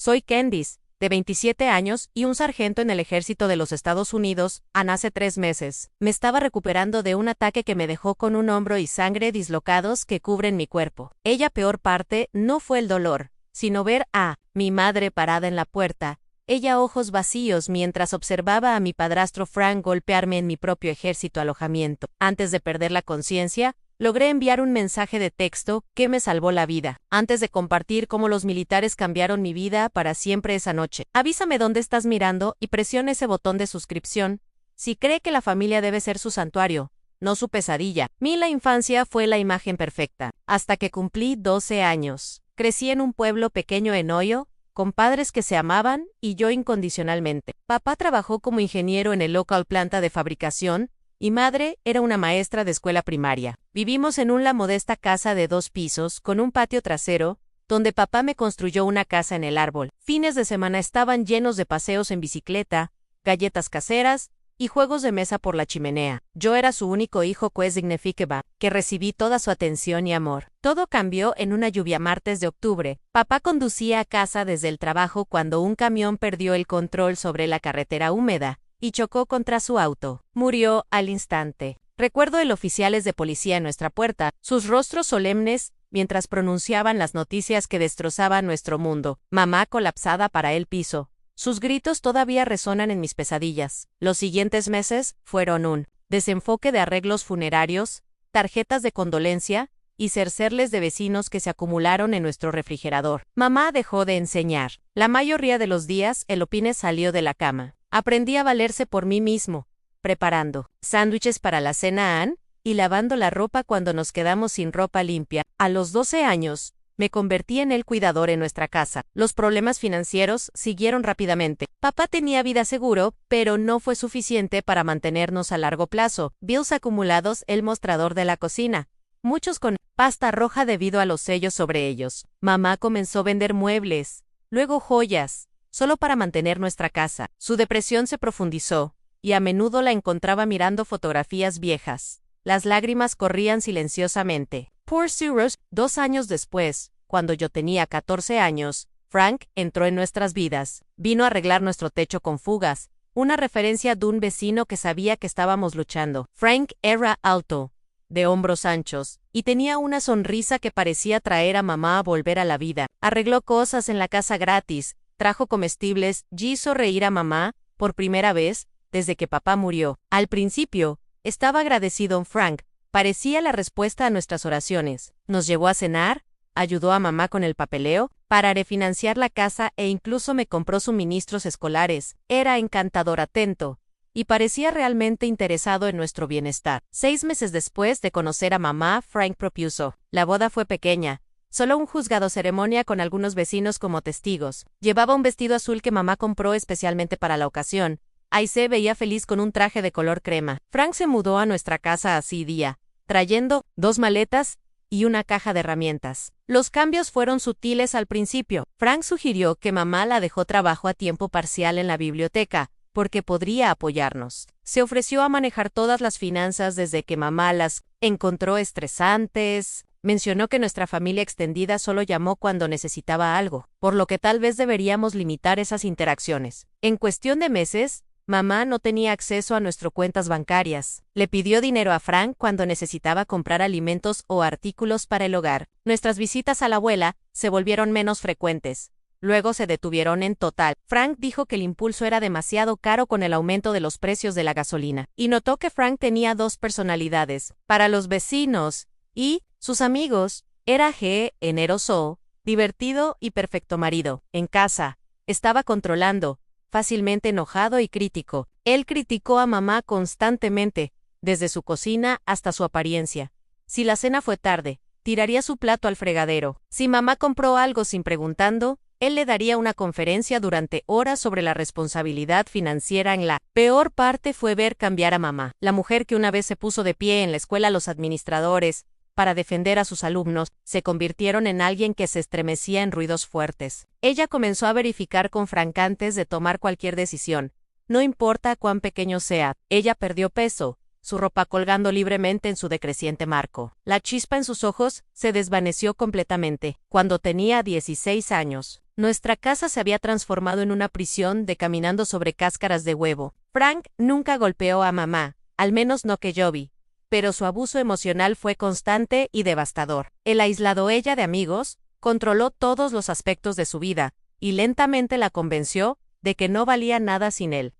Soy Candice, de 27 años y un sargento en el ejército de los Estados Unidos. Hace 3 meses. Me estaba recuperando de un ataque que me dejó con un hombro y sangre dislocados que cubren mi cuerpo. Peor parte no fue el dolor, sino ver a mi madre parada en la puerta, ella ojos vacíos mientras observaba a mi padrastro Frank golpearme en mi propio ejército alojamiento. Antes de perder la conciencia, logré enviar un mensaje de texto que me salvó la vida, antes de compartir cómo los militares cambiaron mi vida para siempre esa noche. Avísame dónde estás mirando y presiona ese botón de suscripción si cree que la familia debe ser su santuario, no su pesadilla. La infancia fue la imagen perfecta, hasta que cumplí 12 años. Crecí en un pueblo pequeño en Ohio, con padres que se amaban y yo incondicionalmente. Papá trabajó como ingeniero en el local planta de fabricación, y madre era una maestra de escuela primaria. Vivimos en una modesta casa de 2 pisos, con un patio trasero, donde papá me construyó una casa en el árbol. Fines de semana estaban llenos de paseos en bicicleta, galletas caseras y juegos de mesa por la chimenea. Yo era su único hijo que recibí toda su atención y amor. Todo cambió en una lluvia martes de octubre. Papá conducía a casa desde el trabajo cuando un camión perdió el control sobre la carretera húmeda y chocó contra su auto. Murió al instante. Recuerdo el oficiales de policía en nuestra puerta, sus rostros solemnes mientras pronunciaban las noticias que destrozaban nuestro mundo. Mamá colapsada para el piso. Sus gritos todavía resonan en mis pesadillas. Los siguientes meses fueron un desenfoque de arreglos funerarios, tarjetas de condolencia y cercerles de vecinos que se acumularon en nuestro refrigerador. Mamá dejó de enseñar. La mayoría de los días, el Opine salió de la cama. Aprendí a valerse por mí mismo, preparando sándwiches para la cena y lavando la ropa cuando nos quedamos sin ropa limpia. A los 12 años, me convertí en el cuidador en nuestra casa. Los problemas financieros siguieron rápidamente. Papá tenía vida seguro, pero no fue suficiente para mantenernos a largo plazo. Bills acumulados, el mostrador de la cocina, muchos con pasta roja debido a los sellos sobre ellos. Mamá comenzó a vender muebles, luego joyas, solo para mantener nuestra casa. Su depresión se profundizó, y a menudo la encontraba mirando fotografías viejas. Las lágrimas corrían silenciosamente. Poor Cyrus. 2 años después, cuando yo tenía 14 años, Frank entró en nuestras vidas. Vino a arreglar nuestro techo con fugas, una referencia de un vecino que sabía que estábamos luchando. Frank era alto, de hombros anchos, y tenía una sonrisa que parecía traer a mamá a volver a la vida. Arregló cosas en la casa gratis, trajo comestibles, hizo reír a mamá, por primera vez, desde que papá murió. Al principio, estaba agradecido. Frank parecía la respuesta a nuestras oraciones. Nos llevó a cenar, ayudó a mamá con el papeleo, para refinanciar la casa e incluso me compró suministros escolares. Era encantador, atento, y parecía realmente interesado en nuestro bienestar. 6 meses después de conocer a mamá, Frank propuso. La boda fue pequeña. Solo un juzgado ceremonia con algunos vecinos como testigos. Llevaba un vestido azul que mamá compró especialmente para la ocasión. Ahí se veía feliz con un traje de color crema. Frank se mudó a nuestra casa así día, trayendo 2 maletas y una caja de herramientas. Los cambios fueron sutiles al principio. Frank sugirió que mamá la dejó trabajo a tiempo parcial en la biblioteca, porque podría apoyarnos. Se ofreció a manejar todas las finanzas desde que mamá las encontró estresantes. Mencionó que nuestra familia extendida solo llamó cuando necesitaba algo, por lo que tal vez deberíamos limitar esas interacciones. En cuestión de meses, mamá no tenía acceso a nuestras cuentas bancarias. Le pidió dinero a Frank cuando necesitaba comprar alimentos o artículos para el hogar. Nuestras visitas a la abuela se volvieron menos frecuentes. Luego se detuvieron en total. Frank dijo que el impulso era demasiado caro con el aumento de los precios de la gasolina. Y notó que Frank tenía 2 personalidades. Para los vecinos y sus amigos, era generoso, divertido y perfecto marido. En casa, estaba controlando, fácilmente enojado y crítico. Él criticó a mamá constantemente, desde su cocina hasta su apariencia. Si la cena fue tarde, tiraría su plato al fregadero. Si mamá compró algo sin preguntando, él le daría una conferencia durante horas sobre la responsabilidad financiera. En la peor parte fue ver cambiar a mamá. La mujer que una vez se puso de pie en la escuela, los administradores, para defender a sus alumnos, se convirtieron en alguien que se estremecía en ruidos fuertes. Ella comenzó a verificar con Frank antes de tomar cualquier decisión. No importa cuán pequeño sea. Ella perdió peso, su ropa colgando libremente en su decreciente marco. La chispa en sus ojos se desvaneció completamente. Cuando tenía 16 años, nuestra casa se había transformado en una prisión de caminando sobre cáscaras de huevo. Frank nunca golpeó a mamá, al menos no que yo vi, pero su abuso emocional fue constante y devastador. El aislado ella de amigos, controló todos los aspectos de su vida, y lentamente la convenció de que no valía nada sin él.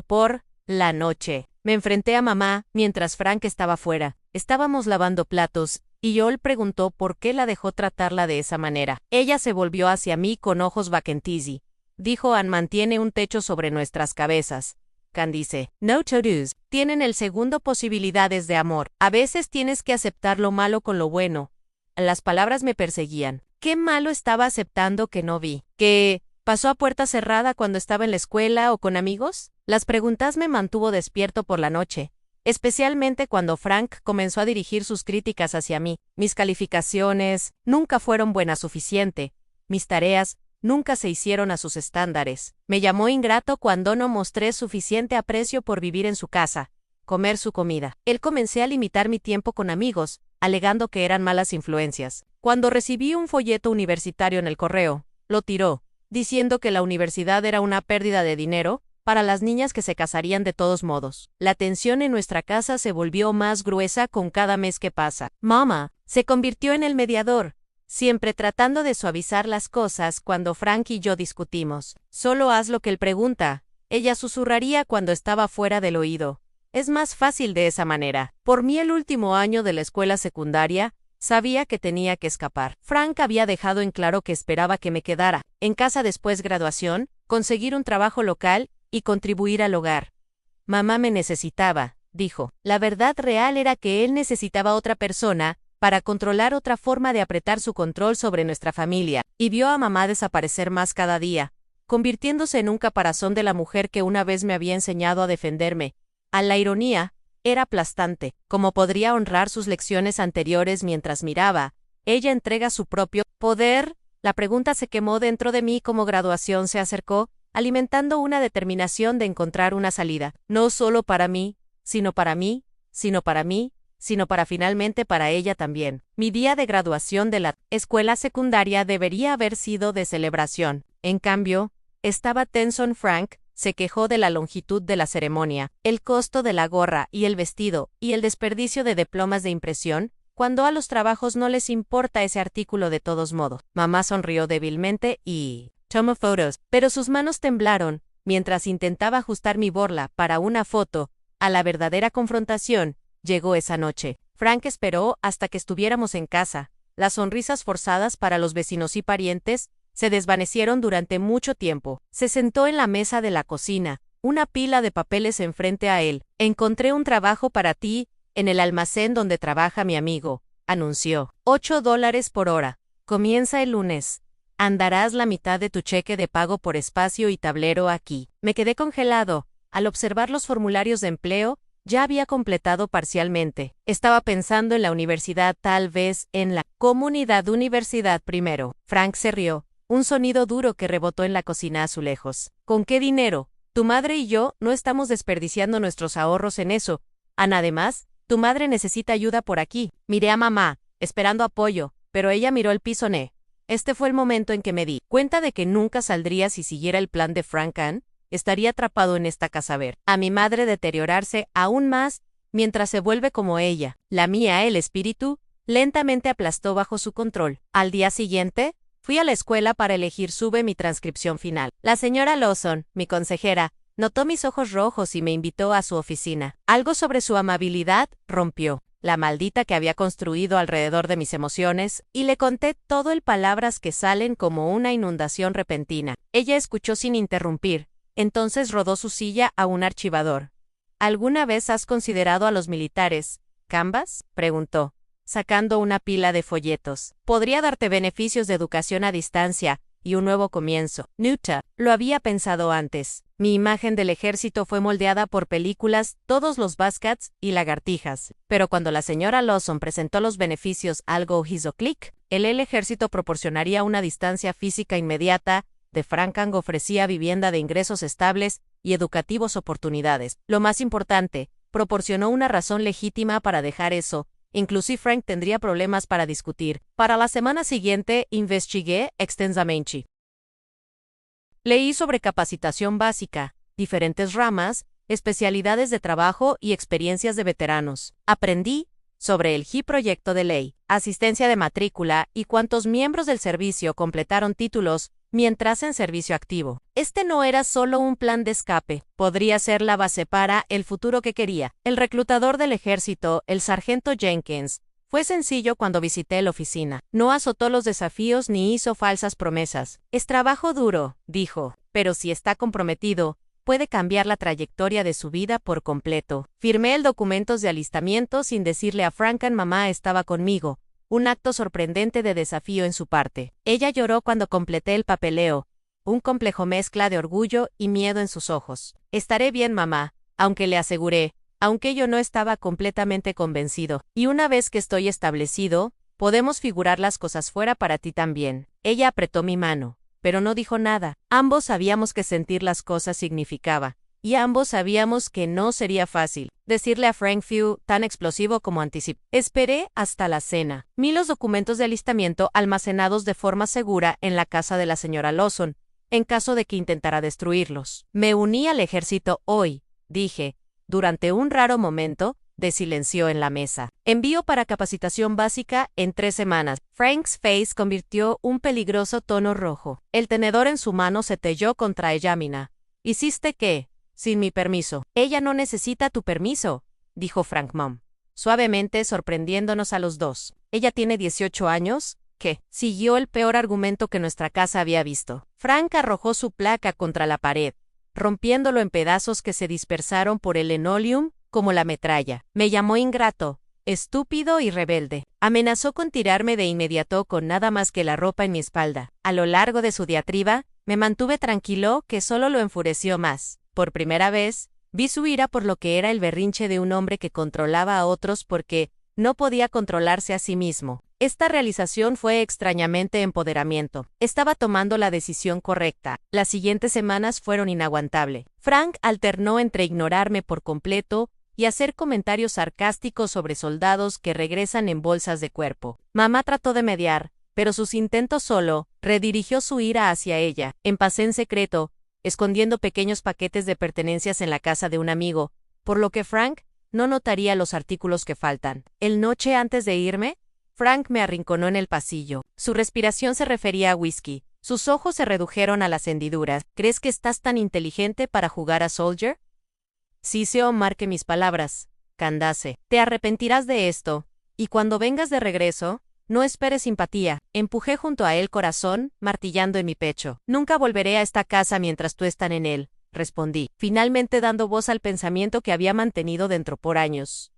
Por la noche, me enfrenté a mamá mientras Frank estaba fuera. Estábamos lavando platos, y Joel preguntó por qué la dejó tratarla de esa manera. Ella se volvió hacia mí con ojos vacantisi. Dijo: Ann mantiene un techo sobre nuestras cabezas. Candice, no to-dos, tienen el segundo posibilidades de amor. A veces tienes que aceptar lo malo con lo bueno. Las palabras me perseguían. ¿Qué malo estaba aceptando que no vi? ¿Que pasó a puerta cerrada cuando estaba en la escuela o con amigos? Las preguntas me mantuvo despierto por la noche, especialmente cuando Frank comenzó a dirigir sus críticas hacia mí. Mis calificaciones nunca fueron buenas suficiente. Mis tareas nunca se hicieron a sus estándares. Me llamó ingrato cuando no mostré suficiente aprecio por vivir en su casa, comer su comida. Él comencé a limitar mi tiempo con amigos, alegando que eran malas influencias. Cuando recibí un folleto universitario en el correo, lo tiró, diciendo que la universidad era una pérdida de dinero para las niñas que se casarían de todos modos. La tensión en nuestra casa se volvió más gruesa con cada mes que pasa. Mamá se convirtió en el mediador, siempre tratando de suavizar las cosas cuando Frank y yo discutimos. Solo haz lo que él pregunta, ella susurraría cuando estaba fuera del oído. Es más fácil de esa manera. Por mí, el último año de la escuela secundaria, sabía que tenía que escapar. Frank había dejado en claro que esperaba que me quedara en casa después graduación, conseguir un trabajo local y contribuir al hogar. Mamá me necesitaba, dijo. La verdad real era que él necesitaba otra persona para controlar, otra forma de apretar su control sobre nuestra familia, y vio a mamá desaparecer más cada día, convirtiéndose en un caparazón de la mujer que una vez me había enseñado a defenderme. A la ironía, era aplastante. Como podría honrar sus lecciones anteriores mientras miraba, ella entrega su propio poder. La pregunta se quemó dentro de mí como graduación se acercó, alimentando una determinación de encontrar una salida. No solo para mí, sino para mí, sino para mí, sino para finalmente para ella también. Mi día de graduación de la escuela secundaria debería haber sido de celebración. En cambio, estaba tenso. Frank se quejó de la longitud de la ceremonia, el costo de la gorra y el vestido, y el desperdicio de diplomas de impresión, cuando a los trabajos no les importa ese artículo de todos modos. Mamá sonrió débilmente y tomó fotos, pero sus manos temblaron mientras intentaba ajustar mi borla para una foto. A la verdadera confrontación llegó esa noche. Frank esperó hasta que estuviéramos en casa. Las sonrisas forzadas para los vecinos y parientes se desvanecieron durante mucho tiempo. Se sentó en la mesa de la cocina, una pila de papeles enfrente a él. Encontré un trabajo para ti en el almacén donde trabaja mi amigo, anunció. $8 por hora. Comienza el lunes. Andarás la mitad de tu cheque de pago por espacio y tablero aquí. Me quedé congelado. Al observar los formularios de empleo, ya había completado parcialmente. Estaba pensando en la universidad, tal vez en la comunidad universidad primero. Frank se rió. Un sonido duro que rebotó en la cocina a azulejos. ¿Con qué dinero? Tu madre y yo no estamos desperdiciando nuestros ahorros en eso. Además, tu madre necesita ayuda por aquí. Miré a mamá, esperando apoyo, pero ella miró el piso. Este fue el momento en que me di cuenta de que nunca saldría si siguiera el plan de Frank. Ann estaría atrapado en esta casa, ver a mi madre deteriorarse aún más mientras se vuelve como ella. La mía, el espíritu, lentamente aplastó bajo su control. Al día siguiente, fui a la escuela para elegir mi transcripción final. La señora Lawson, mi consejera, notó mis ojos rojos y me invitó a su oficina. Algo sobre su amabilidad rompió la maldita que había construido alrededor de mis emociones, y le conté todo el palabras que salen como una inundación repentina. Ella escuchó sin interrumpir, entonces rodó su silla a un archivador. ¿Alguna vez has considerado a los militares? ¿Canvas? Preguntó, sacando una pila de folletos. Podría darte beneficios de educación a distancia y un nuevo comienzo. Nuta, lo había pensado antes. Mi imagen del ejército fue moldeada por películas, todos los Baskets y lagartijas. Pero cuando la señora Lawson presentó los beneficios, algo hizo clic. El ejército proporcionaría una distancia física inmediata. De Frank Ann ofrecía vivienda de ingresos estables y educativos oportunidades. Lo más importante, proporcionó una razón legítima para dejar eso. Inclusive Frank tendría problemas para discutir. Para la semana siguiente, investigué extensamente. Leí sobre capacitación básica, diferentes ramas, especialidades de trabajo y experiencias de veteranos. Aprendí sobre el proyecto de ley, asistencia de matrícula y cuántos miembros del servicio completaron títulos mientras en servicio activo. Este no era solo un plan de escape, podría ser la base para el futuro que quería. El reclutador del ejército, el sargento Jenkins, fue sencillo cuando visité la oficina. No azotó los desafíos ni hizo falsas promesas. Es trabajo duro, dijo, pero si está comprometido, puede cambiar la trayectoria de su vida por completo. Firmé el documento de alistamiento sin decirle a Frank mamá estaba conmigo, un acto sorprendente de desafío en su parte. Ella lloró cuando completé el papeleo, un complejo mezcla de orgullo y miedo en sus ojos. Estaré bien, mamá, aunque le aseguré, aunque yo no estaba completamente convencido. Y una vez que estoy establecido, podemos figurar las cosas fuera para ti también. Ella apretó mi mano, pero no dijo nada. Ambos sabíamos que sentir las cosas significaba, y ambos sabíamos que no sería fácil. Decirle a Frank Few, tan explosivo como anticipé. Esperé hasta la cena. Vi los documentos de alistamiento almacenados de forma segura en la casa de la señora Lawson, en caso de que intentara destruirlos. Me uní al ejército hoy, dije. Durante un raro momento, de silencio en la mesa. Envío para capacitación básica en 3 semanas. Frank's face convirtió un peligroso tono rojo. El tenedor en su mano se telló contra Yamina. ¿Hiciste qué? Sin mi permiso. Ella no necesita tu permiso, dijo Frank Mom, suavemente sorprendiéndonos a los dos. Ella tiene 18 años. ¿Qué? Siguió el peor argumento que nuestra casa había visto. Frank arrojó su placa contra la pared, rompiéndolo en pedazos que se dispersaron por el linoleum como la metralla. Me llamó ingrato, estúpido y rebelde. Amenazó con tirarme de inmediato con nada más que la ropa en mi espalda. A lo largo de su diatriba, me mantuve tranquilo, que solo lo enfureció más. Por primera vez, vi su ira por lo que era el berrinche de un hombre que controlaba a otros porque no podía controlarse a sí mismo. Esta realización fue extrañamente empoderamiento. Estaba tomando la decisión correcta. Las siguientes semanas fueron inaguantables. Frank alternó entre ignorarme por completo y hacer comentarios sarcásticos sobre soldados que regresan en bolsas de cuerpo. Mamá trató de mediar, pero sus intentos solo redirigió su ira hacia ella. Empacé en secreto, escondiendo pequeños paquetes de pertenencias en la casa de un amigo, por lo que Frank no notaría los artículos que faltan. El noche antes de irme, Frank me arrinconó en el pasillo. Su respiración se refería a whisky. Sus ojos se redujeron a las hendiduras. ¿Crees que estás tan inteligente para jugar a Soldier? Sí, marque mis palabras, Candace. Te arrepentirás de esto, y cuando vengas de regreso, no esperes simpatía. Empujé junto a él corazón, martillando en mi pecho. Nunca volveré a esta casa mientras tú estás en él, respondí, finalmente dando voz al pensamiento que había mantenido dentro por años.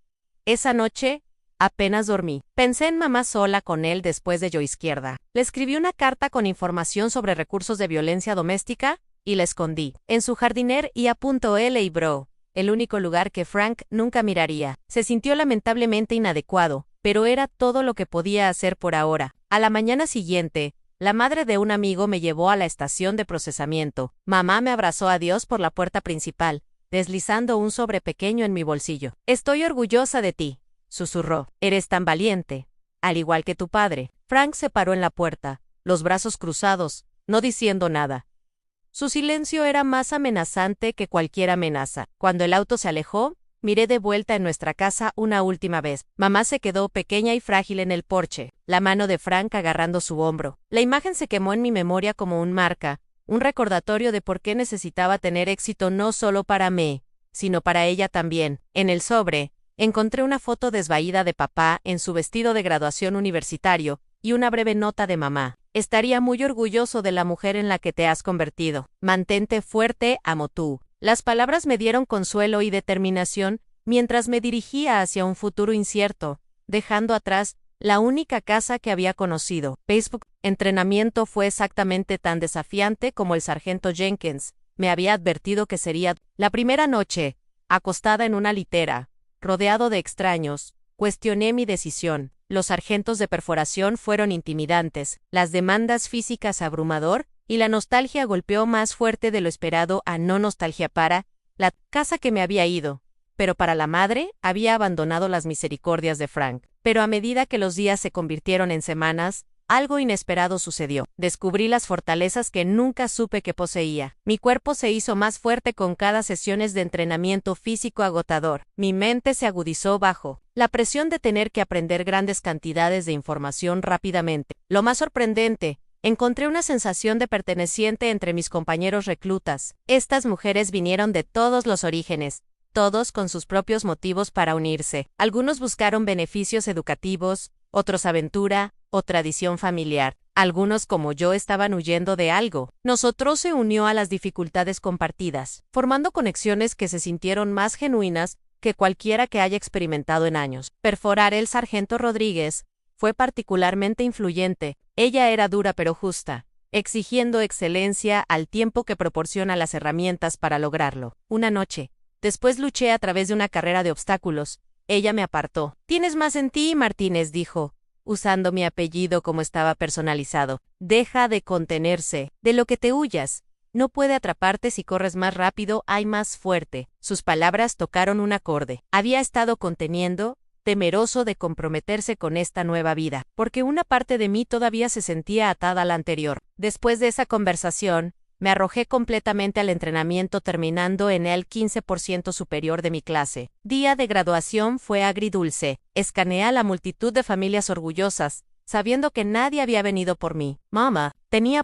Esa noche, apenas dormí. Pensé en mamá sola con él después de yo izquierda. Le escribí una carta con información sobre recursos de violencia doméstica y la escondí en su jardiner y .la bro, el único lugar que Frank nunca miraría. Se sintió lamentablemente inadecuado, pero era todo lo que podía hacer por ahora. A la mañana siguiente, la madre de un amigo me llevó a la estación de procesamiento. Mamá me abrazó a Dios por la puerta principal, deslizando un sobre pequeño en mi bolsillo. Estoy orgullosa de ti, susurró. Eres tan valiente, al igual que tu padre. Frank se paró en la puerta, los brazos cruzados, no diciendo nada. Su silencio era más amenazante que cualquier amenaza. Cuando el auto se alejó, miré de vuelta en nuestra casa una última vez. Mamá se quedó pequeña y frágil en el porche, la mano de Frank agarrando su hombro. La imagen se quemó en mi memoria como un marca, un recordatorio de por qué necesitaba tener éxito no solo para mí, sino para ella también. En el sobre, encontré una foto desvaída de papá en su vestido de graduación universitario y una breve nota de mamá. Estaría muy orgulloso de la mujer en la que te has convertido. Mantente fuerte, amo tú. Las palabras me dieron consuelo y determinación mientras me dirigía hacia un futuro incierto, dejando atrás la única casa que había conocido. Facebook. Entrenamiento fue exactamente tan desafiante como el sargento Jenkins me había advertido que sería. La primera noche, acostada en una litera, rodeado de extraños, cuestioné mi decisión. Los sargentos de perforación fueron intimidantes, las demandas físicas abrumador, y la nostalgia golpeó más fuerte de lo esperado a no nostalgia para la casa que me había ido, pero para la madre había abandonado las misericordias de Frank. Pero a medida que los días se convirtieron en semanas, algo inesperado sucedió. Descubrí las fortalezas que nunca supe que poseía. Mi cuerpo se hizo más fuerte con cada sesiones de entrenamiento físico agotador. Mi mente se agudizó bajo la presión de tener que aprender grandes cantidades de información rápidamente. Lo más sorprendente, encontré una sensación de perteneciente entre mis compañeros reclutas. Estas mujeres vinieron de todos los orígenes, todos con sus propios motivos para unirse. Algunos buscaron beneficios educativos, otros aventura o tradición familiar. Algunos, como yo, estaban huyendo de algo. Nosotros se unió a las dificultades compartidas, formando conexiones que se sintieron más genuinas que cualquiera que haya experimentado en años. Perforar el sargento Rodríguez fue particularmente influyente. Ella era dura pero justa, exigiendo excelencia al tiempo que proporciona las herramientas para lograrlo. Una noche, después luché a través de una carrera de obstáculos. Ella me apartó. «Tienes más en ti, Martínez», dijo, usando mi apellido como estaba personalizado. «Deja de contenerse. De lo que te huyas. No puede atraparte si corres más rápido, hay más fuerte». Sus palabras tocaron un acorde. Había estado conteniendo, temeroso de comprometerse con esta nueva vida, porque una parte de mí todavía se sentía atada a la anterior. Después de esa conversación, me arrojé completamente al entrenamiento, terminando en el 15% superior de mi clase. Día de graduación fue agridulce. Escaneé a la multitud de familias orgullosas, sabiendo que nadie había venido por mí. «Mamá,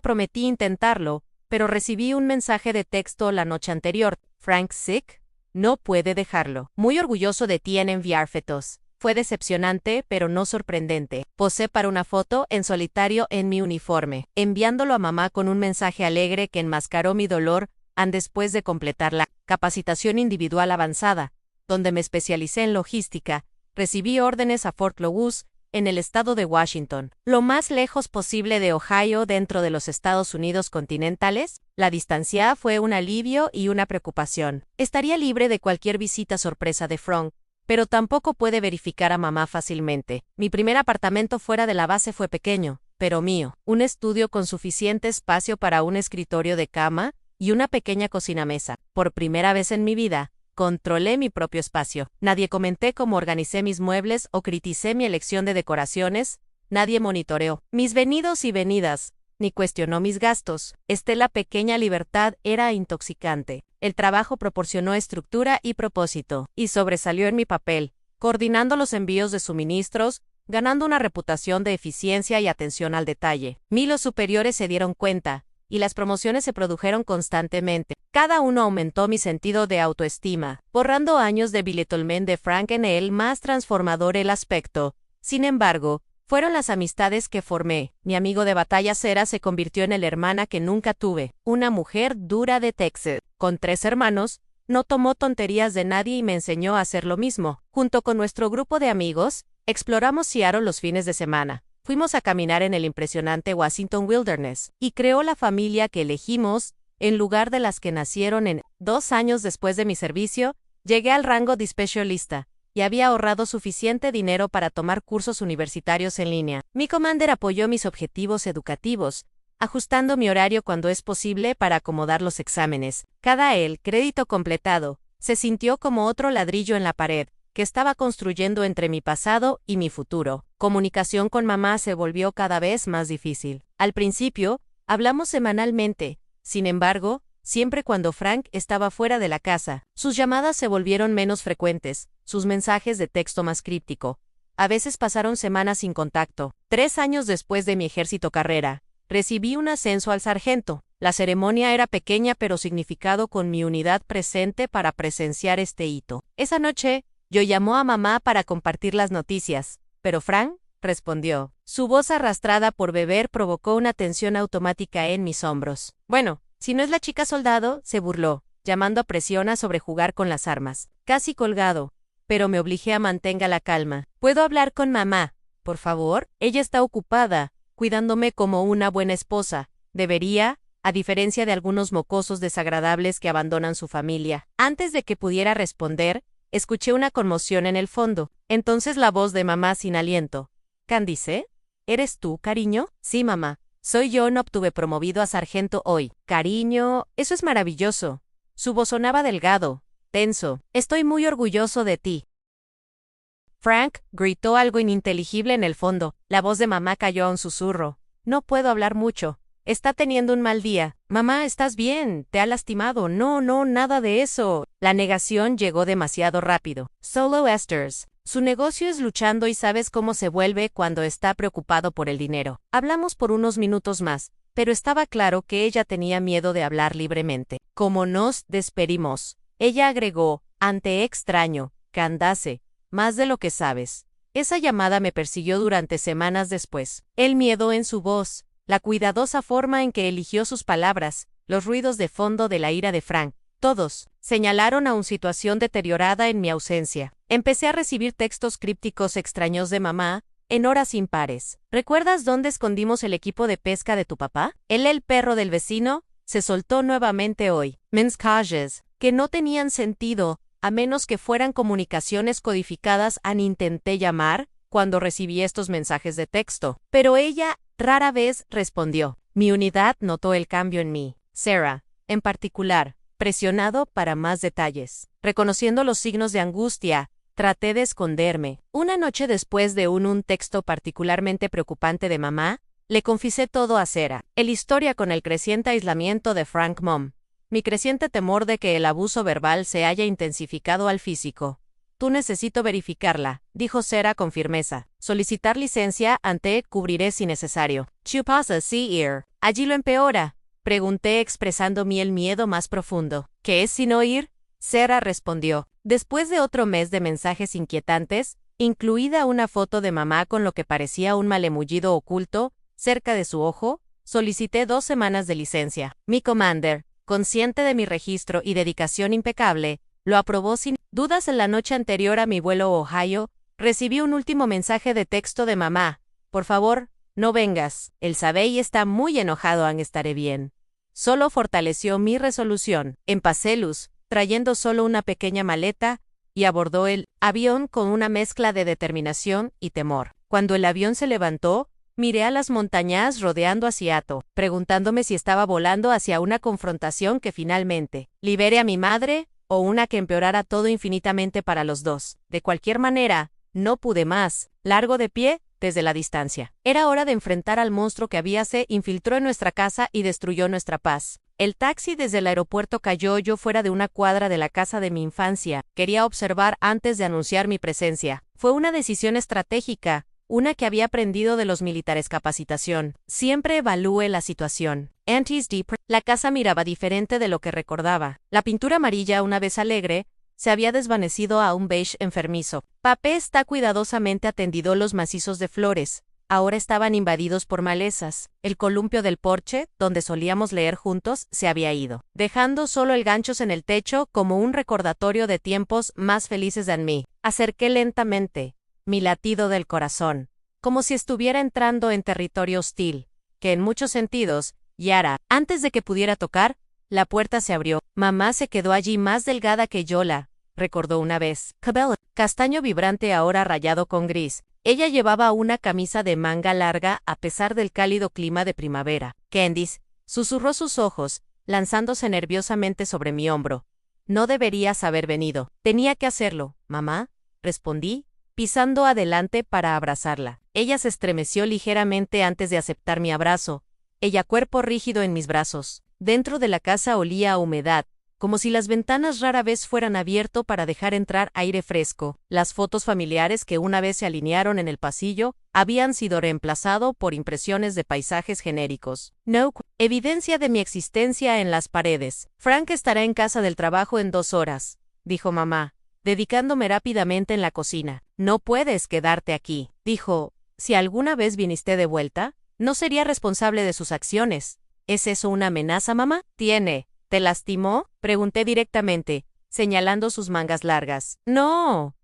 prometí intentarlo, pero recibí un mensaje de texto la noche anterior. Frank sick? No puede dejarlo. Muy orgulloso de ti en enviar fotos». Fue decepcionante, pero no sorprendente. Posé para una foto en solitario en mi uniforme, enviándolo a mamá con un mensaje alegre que enmascaró mi dolor después de completar la capacitación individual avanzada, donde me especialicé en logística. Recibí órdenes a Fort Lewis, en el estado de Washington, lo más lejos posible de Ohio dentro de los Estados Unidos continentales. La distancia fue un alivio y una preocupación. Estaría libre de cualquier visita sorpresa de Frank, pero tampoco puede verificar a mamá fácilmente. Mi primer apartamento fuera de la base fue pequeño, pero mío. Un estudio con suficiente espacio para un escritorio de cama y una pequeña cocina-mesa. Por primera vez en mi vida, controlé mi propio espacio. Nadie comenté cómo organicé mis muebles o criticé mi elección de decoraciones. Nadie monitoreó mis venidos y venidas, ni cuestionó mis gastos. La pequeña libertad era intoxicante. El trabajo proporcionó estructura y propósito, y sobresalió en mi papel, coordinando los envíos de suministros, ganando una reputación de eficiencia y atención al detalle. Los superiores se dieron cuenta, y las promociones se produjeron constantemente. Cada uno aumentó mi sentido de autoestima, borrando años de belittlement de Frank en el más transformador el aspecto. Sin embargo, fueron las amistades que formé. Mi amigo de batalla Cera se convirtió en el hermana que nunca tuve, una mujer dura de Texas. Con 3 hermanos, no tomó tonterías de nadie y me enseñó a hacer lo mismo. Junto con nuestro grupo de amigos, exploramos Seattle los fines de semana. Fuimos a caminar en el impresionante Washington Wilderness, y creó la familia que elegimos, en lugar de las que nacieron. 2 años después de mi servicio, llegué al rango de especialista, y había ahorrado suficiente dinero para tomar cursos universitarios en línea. Mi commander apoyó mis objetivos educativos, ajustando mi horario cuando es posible para acomodar los exámenes. Cada crédito completado se sintió como otro ladrillo en la pared que estaba construyendo entre mi pasado y mi futuro. Comunicación con mamá se volvió cada vez más difícil. Al principio, hablamos semanalmente. Sin embargo, siempre cuando Frank estaba fuera de la casa, sus llamadas se volvieron menos frecuentes, sus mensajes de texto más críptico. A veces pasaron semanas sin contacto. 3 años después de mi ejército carrera, recibí un ascenso al sargento. La ceremonia era pequeña pero significado con mi unidad presente para presenciar este hito. Esa noche, yo llamó a mamá para compartir las noticias, pero Frank respondió. Su voz arrastrada por beber provocó una tensión automática en mis hombros. «Bueno, si no es la chica soldado», se burló, llamando a presión a sobrejugar con las armas. Casi colgado, pero me obligé a mantenga la calma. «¿Puedo hablar con mamá, por favor? Ella está ocupada, cuidándome como una buena esposa. Debería, a diferencia de algunos mocosos desagradables que abandonan su familia». Antes de que pudiera responder, escuché una conmoción en el fondo. Entonces la voz de mamá sin aliento. «¿Candice? ¿Eres tú, cariño?» «Sí, mamá. Soy yo, no obtuve promovido a sargento hoy». «Cariño, eso es maravilloso». Su voz sonaba delgado, tenso. Estoy muy orgulloso de ti. Frank gritó algo ininteligible en el fondo. La voz de mamá cayó a un susurro. No puedo hablar mucho. Está teniendo un mal día. Mamá, ¿estás bien? ¿Te ha lastimado? No, no, nada de eso. La negación llegó demasiado rápido. Solo Esther's. Su negocio es luchando y sabes cómo se vuelve cuando está preocupado por el dinero. Hablamos por unos minutos más, pero estaba claro que ella tenía miedo de hablar libremente. Como nos despedimos, ella agregó, ante extraño, Candace, más de lo que sabes. Esa llamada me persiguió durante semanas después. El miedo en su voz, la cuidadosa forma en que eligió sus palabras, los ruidos de fondo de la ira de Frank, todos señalaron a una situación deteriorada en mi ausencia. Empecé a recibir textos crípticos extraños de mamá, en horas impares. ¿Recuerdas dónde escondimos el equipo de pesca de tu papá? El perro del vecino, se soltó nuevamente hoy. Mensajes que no tenían sentido, a menos que fueran comunicaciones codificadas. Intenté llamar cuando recibí estos mensajes de texto, pero ella rara vez respondió. Mi unidad notó el cambio en mí. Sarah, en particular, presionado para más detalles. Reconociendo los signos de angustia, traté de esconderme. Una noche después de un texto particularmente preocupante de mamá, le confesé todo a Sarah. La historia con el creciente aislamiento de Frank Mom. Mi creciente temor de que el abuso verbal se haya intensificado al físico. Tú necesito verificarla, dijo Sarah con firmeza. Solicitar licencia ante cubriré si necesario. ¿Qué pasa, Sear? Allí lo empeora. Pregunté expresándome el miedo más profundo. ¿Qué es sin oír? Sarah respondió. Después de otro mes de mensajes inquietantes, incluida una foto de mamá con lo que parecía un malemullido oculto, cerca de su ojo, solicité 2 semanas de licencia. Mi commander, consciente de mi registro y dedicación impecable, lo aprobó sin dudas. En la noche anterior a mi vuelo a Ohio, recibí un último mensaje de texto de mamá. Por favor, no vengas. El Sabey está muy enojado. Estaré bien. Solo fortaleció mi resolución. Empacé luz, trayendo solo una pequeña maleta, y abordó el avión con una mezcla de determinación y temor. Cuando el avión se levantó, miré a las montañas rodeando a Seattle, preguntándome si estaba volando hacia una confrontación que finalmente libere a mi madre, o una que empeorara todo infinitamente para los dos. De cualquier manera, no pude más. Largo de pie, desde la distancia. Era hora de enfrentar al monstruo que se infiltró en nuestra casa y destruyó nuestra paz. El taxi desde el aeropuerto cayó yo fuera de una cuadra de la casa de mi infancia. Quería observar antes de anunciar mi presencia. Fue una decisión estratégica, una que había aprendido de los militares. Capacitación. Siempre evalúe la situación. Auntie's Deep. La casa miraba diferente de lo que recordaba. La pintura amarilla, una vez alegre, se había desvanecido a un beige enfermizo. Papé está cuidadosamente atendido. Los macizos de flores ahora estaban invadidos por malezas. El columpio del porche, donde solíamos leer juntos, se había ido, dejando solo el ganchos en el techo como un recordatorio de tiempos más felices de mí. Acerqué lentamente, mi latido del corazón, como si estuviera entrando en territorio hostil, que en muchos sentidos, Yara, antes de que pudiera tocar, la puerta se abrió. Mamá se quedó allí más delgada que yo, recordó una vez. Cabello castaño vibrante ahora rayado con gris. Ella llevaba una camisa de manga larga a pesar del cálido clima de primavera. Candice, susurró sus ojos, lanzándose nerviosamente sobre mi hombro. No deberías haber venido. Tenía que hacerlo, mamá, respondí, pisando adelante para abrazarla. Ella se estremeció ligeramente antes de aceptar mi abrazo. Ella cuerpo rígido en mis brazos. Dentro de la casa olía a humedad, como si las ventanas rara vez fueran abierto para dejar entrar aire fresco. Las fotos familiares que una vez se alinearon en el pasillo habían sido reemplazado por impresiones de paisajes genéricos. No evidencia de mi existencia en las paredes. Frank estará en casa del trabajo en 2 horas, dijo mamá, dedicándome rápidamente en la cocina. No puedes quedarte aquí, dijo. Si alguna vez viniste de vuelta, no sería responsable de sus acciones. ¿Es eso una amenaza, mamá? ¿Te lastimó? Pregunté directamente, señalando sus mangas largas. No,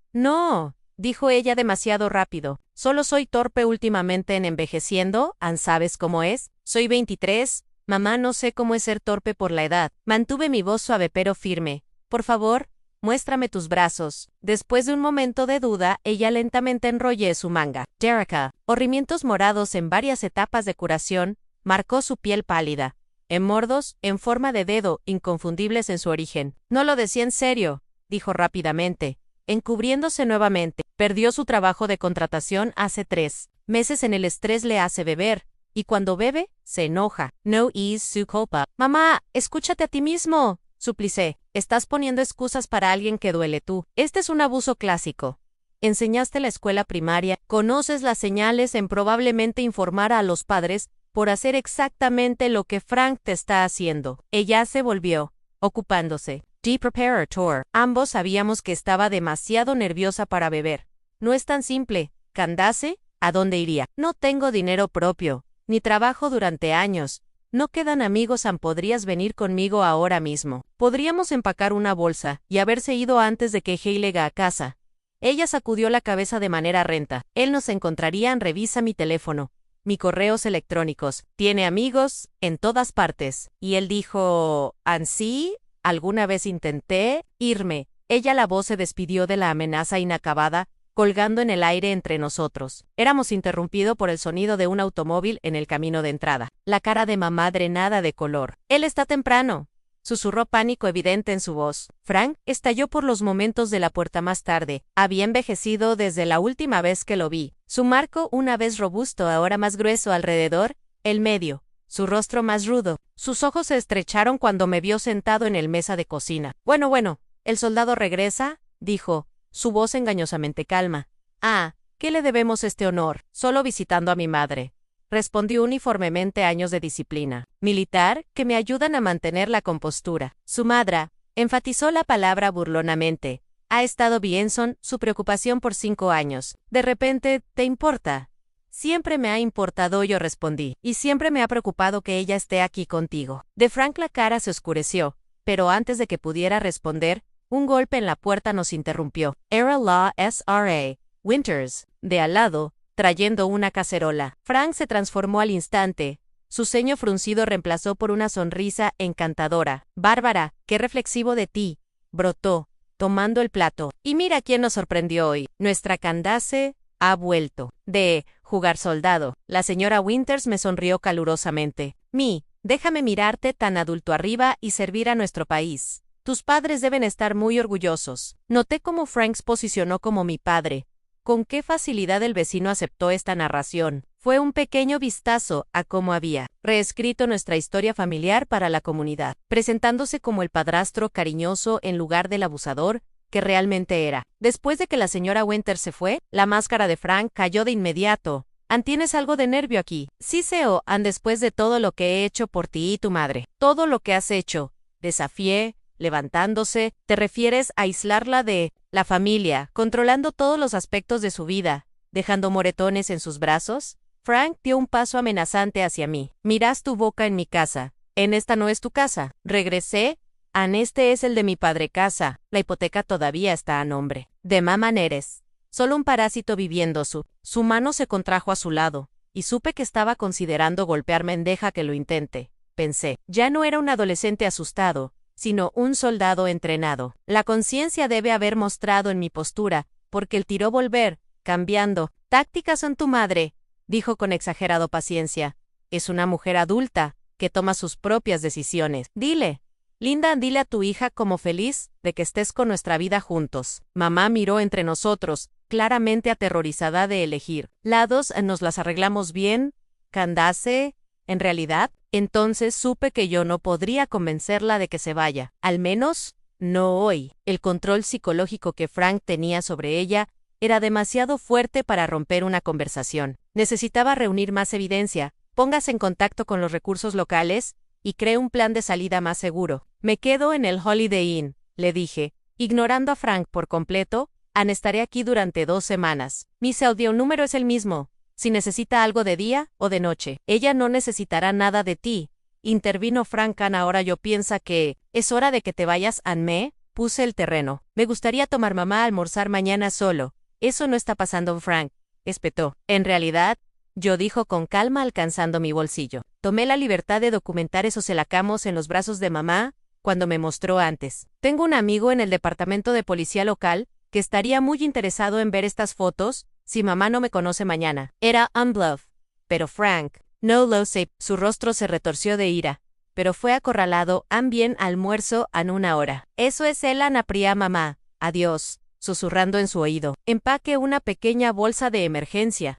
dijo ella demasiado rápido. Solo soy torpe últimamente en envejeciendo. ¿Sabes cómo es? Soy 23. Mamá, no sé cómo es ser torpe por la edad. Mantuve mi voz suave pero firme. Por favor, muéstrame tus brazos. Después de un momento de duda, ella lentamente enrolló su manga. Jerica, horrimientos morados en varias etapas de curación, marcó su piel pálida. En mordos, en forma de dedo, inconfundibles en su origen. No lo decía en serio, dijo rápidamente, encubriéndose nuevamente. Perdió su trabajo de contratación hace 3 meses en el estrés le hace beber, y cuando bebe, se enoja. No es su culpa. Mamá, escúchate a ti mismo, suplicé. Estás poniendo excusas para alguien que duele tú. Este es un abuso clásico. Enseñaste la escuela primaria, conoces las señales en probablemente informar a los padres por hacer exactamente lo que Frank te está haciendo. Ella se volvió, ocupándose. The preparator. Ambos sabíamos que estaba demasiado nerviosa para beber. No es tan simple. Candace, ¿a dónde iría? No tengo dinero propio, ni trabajo durante años. No quedan amigos. ¿Podrías venir conmigo ahora mismo? Podríamos empacar una bolsa y haberse ido antes de que Hale llegue a casa. Ella sacudió la cabeza de manera renta. Él nos encontraría. Revisa mi teléfono, mis correos electrónicos. Tiene amigos en todas partes. Y él dijo, ¿ansí? ¿Alguna vez intenté irme? La voz se despidió de la amenaza inacabada, colgando en el aire entre nosotros. Éramos interrumpidos por el sonido de un automóvil en el camino de entrada. La cara de mamá drenada de color. Él está temprano, susurró, pánico evidente en su voz. Frank estalló por los momentos de la puerta más tarde. Había envejecido desde la última vez que lo vi. Su marco, una vez robusto, ahora más grueso alrededor, el medio. Su rostro más rudo. Sus ojos se estrecharon cuando me vio sentado en el mesa de cocina. Bueno, el soldado regresa, dijo, su voz engañosamente calma. Ah, ¿qué le debemos este honor? Solo visitando a mi madre. Respondió uniformemente. Años de disciplina militar que me ayudan a mantener la compostura. Su madre, enfatizó la palabra burlonamente. Ha estado bien. Su preocupación por 5 años. De repente, ¿te importa? Siempre me ha importado, yo respondí, y siempre me ha preocupado que ella esté aquí contigo. De Frank la cara se oscureció, pero antes de que pudiera responder, un golpe en la puerta nos interrumpió. Era la Sra. Winters, de al lado, trayendo una cacerola. Frank se transformó al instante. Su ceño fruncido reemplazó por una sonrisa encantadora. Bárbara, qué reflexivo de ti, brotó, tomando el plato. Y mira quién nos sorprendió hoy. Nuestra Candace ha vuelto de jugar soldado. La señora Winters me sonrió calurosamente. Déjame mirarte tan adulto arriba y servir a nuestro país. Tus padres deben estar muy orgullosos. Noté cómo Frank se posicionó como mi padre. Con qué facilidad el vecino aceptó esta narración. Fue un pequeño vistazo a cómo había reescrito nuestra historia familiar para la comunidad, presentándose como el padrastro cariñoso en lugar del abusador que realmente era. Después de que la señora Winters se fue, la máscara de Frank cayó de inmediato. ¿Tienes algo de nervio aquí? Sí, Seo, después de todo lo que he hecho por ti y tu madre. Todo lo que has hecho. Desafié, levantándose. ¿Te refieres a aislarla de la familia, controlando todos los aspectos de su vida, dejando moretones en sus brazos? Frank dio un paso amenazante hacia mí. Miras tu boca en mi casa. En esta no es tu casa. Regresé. Este es el de mi padre casa. La hipoteca todavía está a nombre de mamá Neres. Solo un parásito viviendo. Su mano se contrajo a su lado, y supe que estaba considerando golpearme. Deja que lo intente, pensé. Ya no era un adolescente asustado, sino un soldado entrenado. La conciencia debe haber mostrado en mi postura, porque él tiró volver, cambiando. Tácticas son tu madre, dijo con exagerado paciencia. Es una mujer adulta, que toma sus propias decisiones. Dile, Linda, dile a tu hija como feliz de que estés con nuestra vida juntos. Mamá miró entre nosotros, claramente aterrorizada de elegir lados. ¿Nos las arreglamos bien, Candace? En realidad, entonces supe que yo no podría convencerla de que se vaya. Al menos, no hoy. El control psicológico que Frank tenía sobre ella era demasiado fuerte para romper una conversación. Necesitaba reunir más evidencia. Póngase en contacto con los recursos locales y cree un plan de salida más seguro. Me quedo en el Holiday Inn, le dije, ignorando a Frank por completo. Estaré aquí durante 2 semanas. Mi número es el mismo. Si necesita algo de día o de noche. Ella no necesitará nada de ti, intervino Frank. Ahora yo piensa que es hora de que te vayas. Me puse el terreno. Me gustaría tomar mamá a almorzar mañana solo. Eso no está pasando, Frank, espetó. En realidad, yo, dijo con calma, alcanzando mi bolsillo. Tomé la libertad de documentar esos celacamos en los brazos de mamá cuando me mostró antes. Tengo un amigo en el departamento de policía local que estaría muy interesado en ver estas fotos si mamá no me conoce mañana. Era un bluff. Pero Frank, no lo sé. Su rostro se retorció de ira. Pero fue acorralado. Bien almuerzo en 1 hora. Eso es el anapria mamá. Adiós, susurrando en su oído. Empaque una pequeña bolsa de emergencia.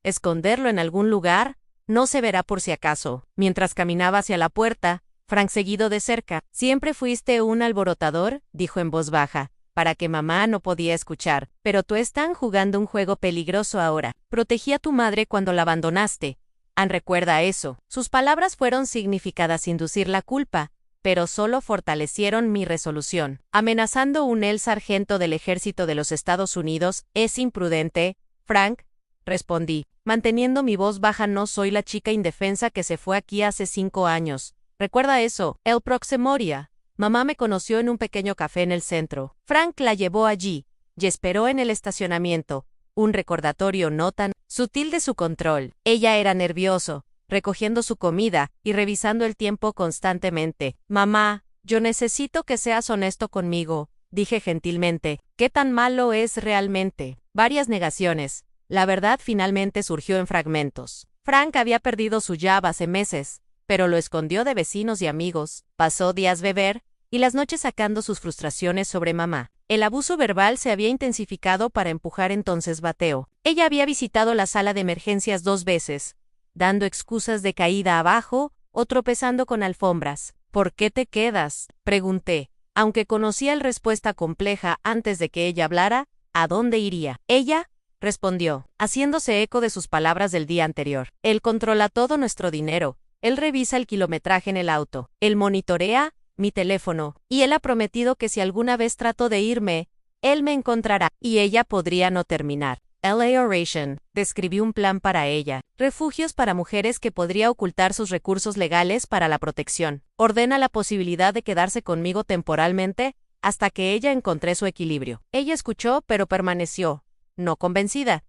Esconderlo en algún lugar, no se verá por si acaso. Mientras caminaba hacia la puerta, Frank seguido de cerca. Siempre fuiste un alborotador, dijo en voz baja, para que mamá no podía escuchar. Pero tú están jugando un juego peligroso ahora. Protegí a tu madre cuando la abandonaste. Ann recuerda eso. Sus palabras fueron significadas inducir la culpa, pero solo fortalecieron mi resolución. Amenazando un sargento del ejército de los Estados Unidos es imprudente, Frank, respondí, manteniendo mi voz baja. No soy la chica indefensa que se fue aquí hace 5 años. Recuerda eso, el Proxemoria. Mamá me conoció en un pequeño café en el centro. Frank la llevó allí, y esperó en el estacionamiento. Un recordatorio no tan sutil de su control. Ella era nervioso, recogiendo su comida y revisando el tiempo constantemente. Mamá, yo necesito que seas honesto conmigo, dije gentilmente. ¿Qué tan malo es realmente? Varias negaciones. La verdad finalmente surgió en fragmentos. Frank había perdido su job hace meses, pero lo escondió de vecinos y amigos. Pasó días beber y las noches sacando sus frustraciones sobre mamá. El abuso verbal se había intensificado para empujar entonces bateo. Ella había visitado la sala de emergencias 2 veces, dando excusas de caída abajo o tropezando con alfombras. ¿Por qué te quedas?, pregunté, aunque conocía la respuesta compleja antes de que ella hablara. ¿A dónde iría? Ella respondió, haciéndose eco de sus palabras del día anterior. Él controla todo nuestro dinero. Él revisa el kilometraje en el auto. Él monitorea mi teléfono. Y él ha prometido que si alguna vez trato de irme, él me encontrará. Y ella podría no terminar. LA Oration describió un plan para ella. Refugios para mujeres que podría ocultar sus recursos legales para la protección. Ordena la posibilidad de quedarse conmigo temporalmente hasta que ella encontré su equilibrio. Ella escuchó, pero permaneció no convencida.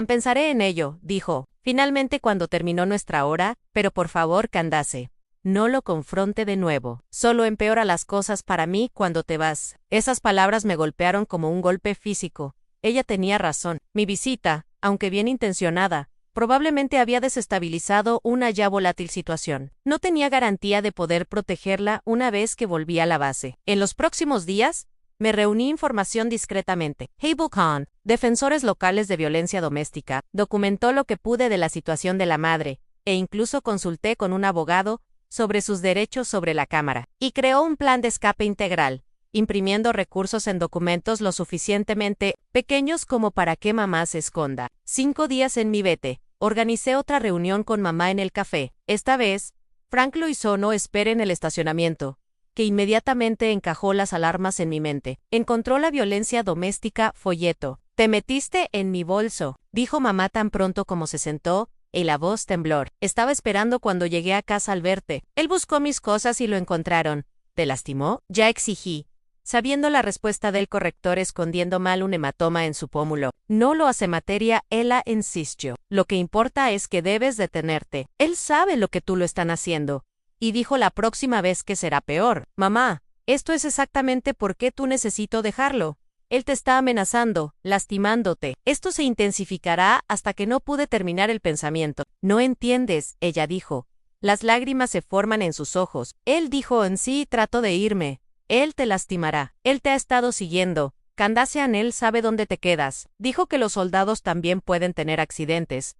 Pensaré en ello, dijo, finalmente cuando terminó nuestra hora, pero por favor, Candace, no lo confronte de nuevo. Solo empeora las cosas para mí cuando te vas. Esas palabras me golpearon como un golpe físico. Ella tenía razón. Mi visita, aunque bien intencionada, probablemente había desestabilizado una ya volátil situación. No tenía garantía de poder protegerla una vez que volví a la base. En los próximos días, me reuní información discretamente. Abel Khan, defensores locales de violencia doméstica, documentó lo que pude de la situación de la madre, e incluso consulté con un abogado sobre sus derechos sobre la cámara, y creó un plan de escape integral, imprimiendo recursos en documentos lo suficientemente pequeños como para que mamá se esconda. 5 días en mi vete, organicé otra reunión con mamá en el café. Esta vez, Frank lo hizo no espere en el estacionamiento, que inmediatamente encajó las alarmas en mi mente. Encontró la violencia doméstica folleto. Te metiste en mi bolso, dijo mamá tan pronto como se sentó, y la voz tembló. Estaba esperando cuando llegué a casa al verte. Él buscó mis cosas y lo encontraron. ¿Te lastimó? Ya exigí, sabiendo la respuesta del corrector escondiendo mal un hematoma en su pómulo. No lo hace materia, ella insistió. Lo que importa es que debes detenerte. Él sabe lo que tú lo están haciendo. Y dijo la próxima vez que será peor. Mamá, esto es exactamente por qué tú necesito dejarlo. Él te está amenazando, lastimándote. Esto se intensificará hasta que no pude terminar el pensamiento. No entiendes, ella dijo. Las lágrimas se forman en sus ojos. Él dijo en sí, trato de irme. Él te lastimará. Él te ha estado siguiendo. Candace Anel sabe dónde te quedas. Dijo que los soldados también pueden tener accidentes.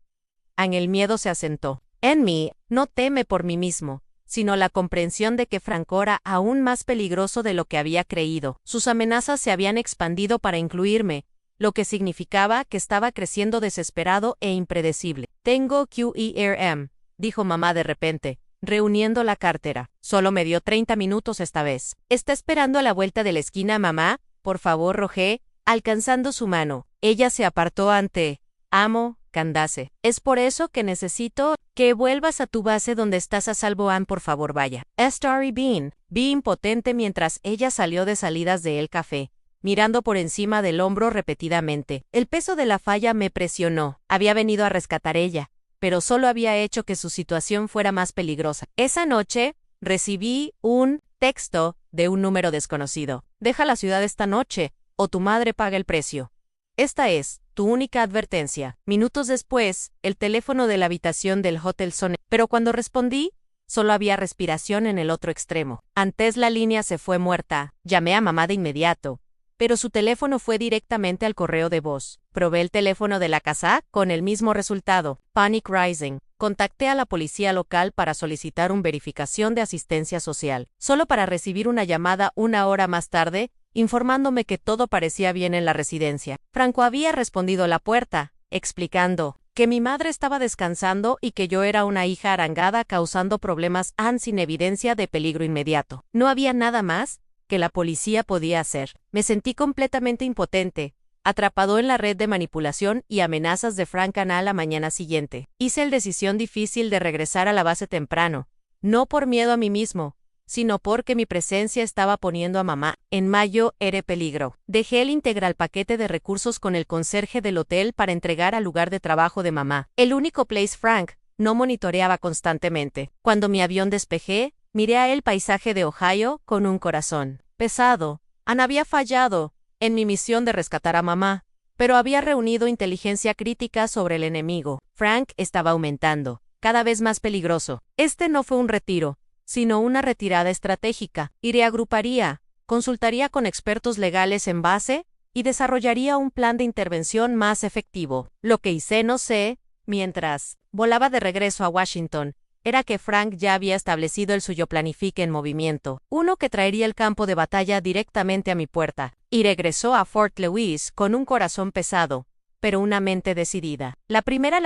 El miedo se asentó. En mí, no teme por mí mismo, sino la comprensión de que Frank era aún más peligroso de lo que había creído. Sus amenazas se habían expandido para incluirme, lo que significaba que estaba creciendo desesperado e impredecible. Tengo QERM, dijo mamá de repente, reuniendo la cartera. Solo me dio 30 minutos esta vez. ¿Está esperando a la vuelta de la esquina, mamá? Por favor, rogé, alcanzando su mano. Ella se apartó ante, amo, Candace. Es por eso que necesito que vuelvas a tu base donde estás a salvo. Por favor, vaya. Starry Bean. Vi impotente mientras ella salió de salidas de el café, mirando por encima del hombro repetidamente. El peso de la falla me presionó. Había venido a rescatar ella, pero solo había hecho que su situación fuera más peligrosa. Esa noche, recibí un texto de un número desconocido. Deja la ciudad esta noche, o tu madre paga el precio. Esta es tu única advertencia. Minutos después, el teléfono de la habitación del hotel sonó, pero cuando respondí, Solo había respiración en el otro extremo. Antes la línea se fue muerta. Llamé a mamá de inmediato, pero su teléfono fue directamente al correo de voz. Probé el teléfono de la casa con el mismo resultado. Panic Rising. Contacté a la policía local para solicitar una verificación de asistencia social, solo para recibir una llamada una hora más tarde, informándome que todo parecía bien en la residencia. Franco había respondido a la puerta, explicando que mi madre estaba descansando y que yo era una hija arangada causando problemas sin evidencia de peligro inmediato. No había nada más que la policía podía hacer. Me sentí completamente impotente, atrapado en la red de manipulación y amenazas de Frank a la mañana siguiente. Hice la decisión difícil de regresar a la base temprano, no por miedo a mí mismo, sino porque mi presencia estaba poniendo a mamá en mayo era peligro. Dejé el integral paquete de recursos con el conserje del hotel para entregar al lugar de trabajo de mamá. El único place Frank no monitoreaba constantemente. Cuando mi avión despejé, miré a el paisaje de Ohio con un corazón pesado. Había fallado en mi misión de rescatar a mamá, pero había reunido inteligencia crítica sobre el enemigo. Frank estaba aumentando, cada vez más peligroso. Este no fue un retiro, sino una retirada estratégica. Y reagruparía, consultaría con expertos legales en base y desarrollaría un plan de intervención más efectivo. Lo que hice, no sé, mientras volaba de regreso a Washington, era que Frank ya había establecido el suyo planifique en movimiento, uno que traería el campo de batalla directamente a mi puerta, y regresó a Fort Lewis con un corazón pesado, pero una mente decidida. La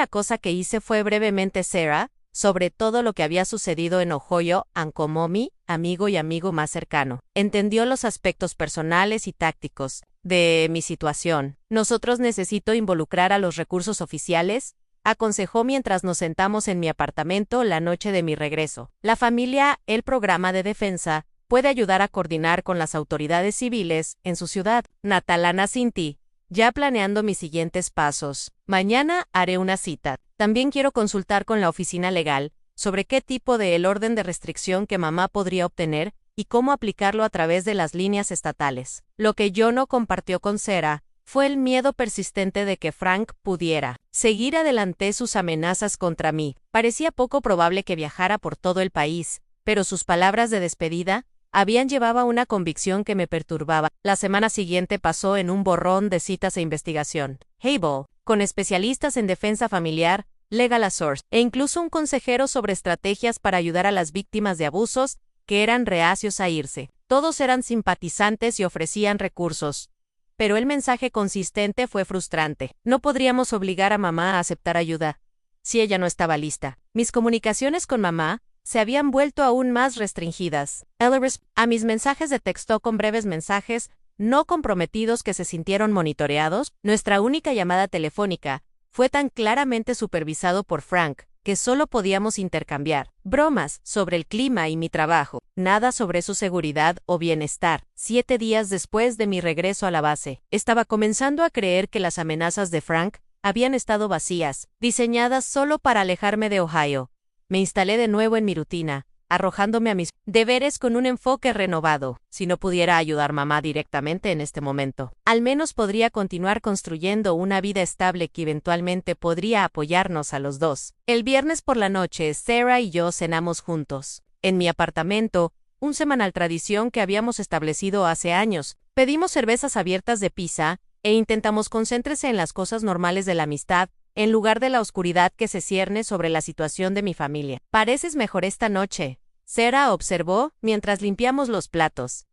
cosa que hice fue brevemente Sarah, sobre todo lo que había sucedido en Ohio, como mi amigo y amigo más cercano. Entendió los aspectos personales y tácticos de mi situación. Nosotros necesito involucrar a los recursos oficiales, aconsejó mientras nos sentamos en mi apartamento la noche de mi regreso. La familia, el programa de defensa, puede ayudar a coordinar con las autoridades civiles en su ciudad. Natalana Cinti, ya planeando mis siguientes pasos. Mañana haré una cita. También quiero consultar con la oficina legal sobre qué tipo de el orden de restricción que mamá podría obtener y cómo aplicarlo a través de las líneas estatales. Lo que yo no compartió con Sarah fue el miedo persistente de que Frank pudiera seguir adelante sus amenazas contra mí. Parecía poco probable que viajara por todo el país, pero sus palabras de despedida habían llevado a una convicción que me perturbaba. La semana siguiente pasó en un borrón de citas e investigación. Hable, con especialistas en defensa familiar, Legal Source, e incluso un consejero sobre estrategias para ayudar a las víctimas de abusos, que eran reacios a irse. Todos eran simpatizantes y ofrecían recursos. Pero el mensaje consistente fue frustrante. No podríamos obligar a mamá a aceptar ayuda si ella no estaba lista. Mis comunicaciones con mamá se habían vuelto aún más restringidas. A mis mensajes de texto con breves mensajes no comprometidos que se sintieron monitoreados. Nuestra única llamada telefónica fue tan claramente supervisado por Frank que solo podíamos intercambiar bromas sobre el clima y mi trabajo, nada sobre su seguridad o bienestar. 7 días después de mi regreso a la base, estaba comenzando a creer que las amenazas de Frank habían estado vacías, diseñadas solo para alejarme de Ohio. Me instalé de nuevo en mi rutina, arrojándome a mis deberes con un enfoque renovado. Si no pudiera ayudar mamá directamente en este momento, al menos podría continuar construyendo una vida estable que eventualmente podría apoyarnos a los dos. El viernes por la noche, Sarah y yo cenamos juntos. En mi apartamento, un semanal tradición que habíamos establecido hace años. Pedimos cervezas abiertas de pizza e intentamos concéntrese en las cosas normales de la amistad, en lugar de la oscuridad que se cierne sobre la situación de mi familia. Pareces mejor esta noche, Sarah observó mientras limpiamos los platos.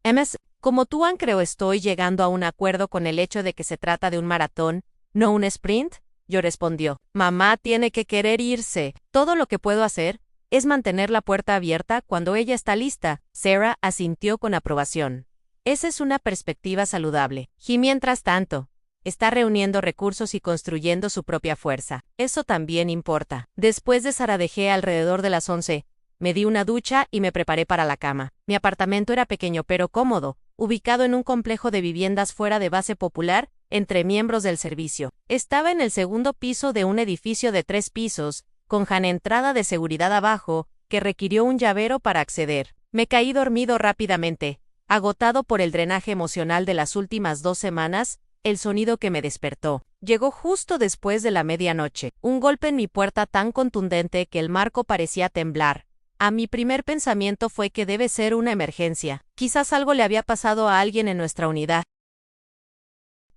Como tú creo estoy llegando a un acuerdo con el hecho de que se trata de un maratón, no un sprint, yo respondió. Mamá tiene que querer irse. Todo lo que puedo hacer es mantener la puerta abierta cuando ella está lista. Sarah asintió con aprobación. Esa es una perspectiva saludable. Y mientras tanto, está reuniendo recursos y construyendo su propia fuerza. Eso también importa. Después de Sarah dejé alrededor de las 11. Me di una ducha y me preparé para la cama. Mi apartamento era pequeño pero cómodo, ubicado en un complejo de viviendas fuera de base popular, entre miembros del servicio. Estaba en el segundo piso de un edificio de 3 pisos, con entrada de seguridad abajo, que requirió un llavero para acceder. Me caí dormido rápidamente, agotado por el drenaje emocional de las últimas 2 semanas. El sonido que me despertó llegó justo después de la medianoche. Un golpe en mi puerta tan contundente que el marco parecía temblar. Mi primer pensamiento fue que debe ser una emergencia. Quizás algo le había pasado a alguien en nuestra unidad.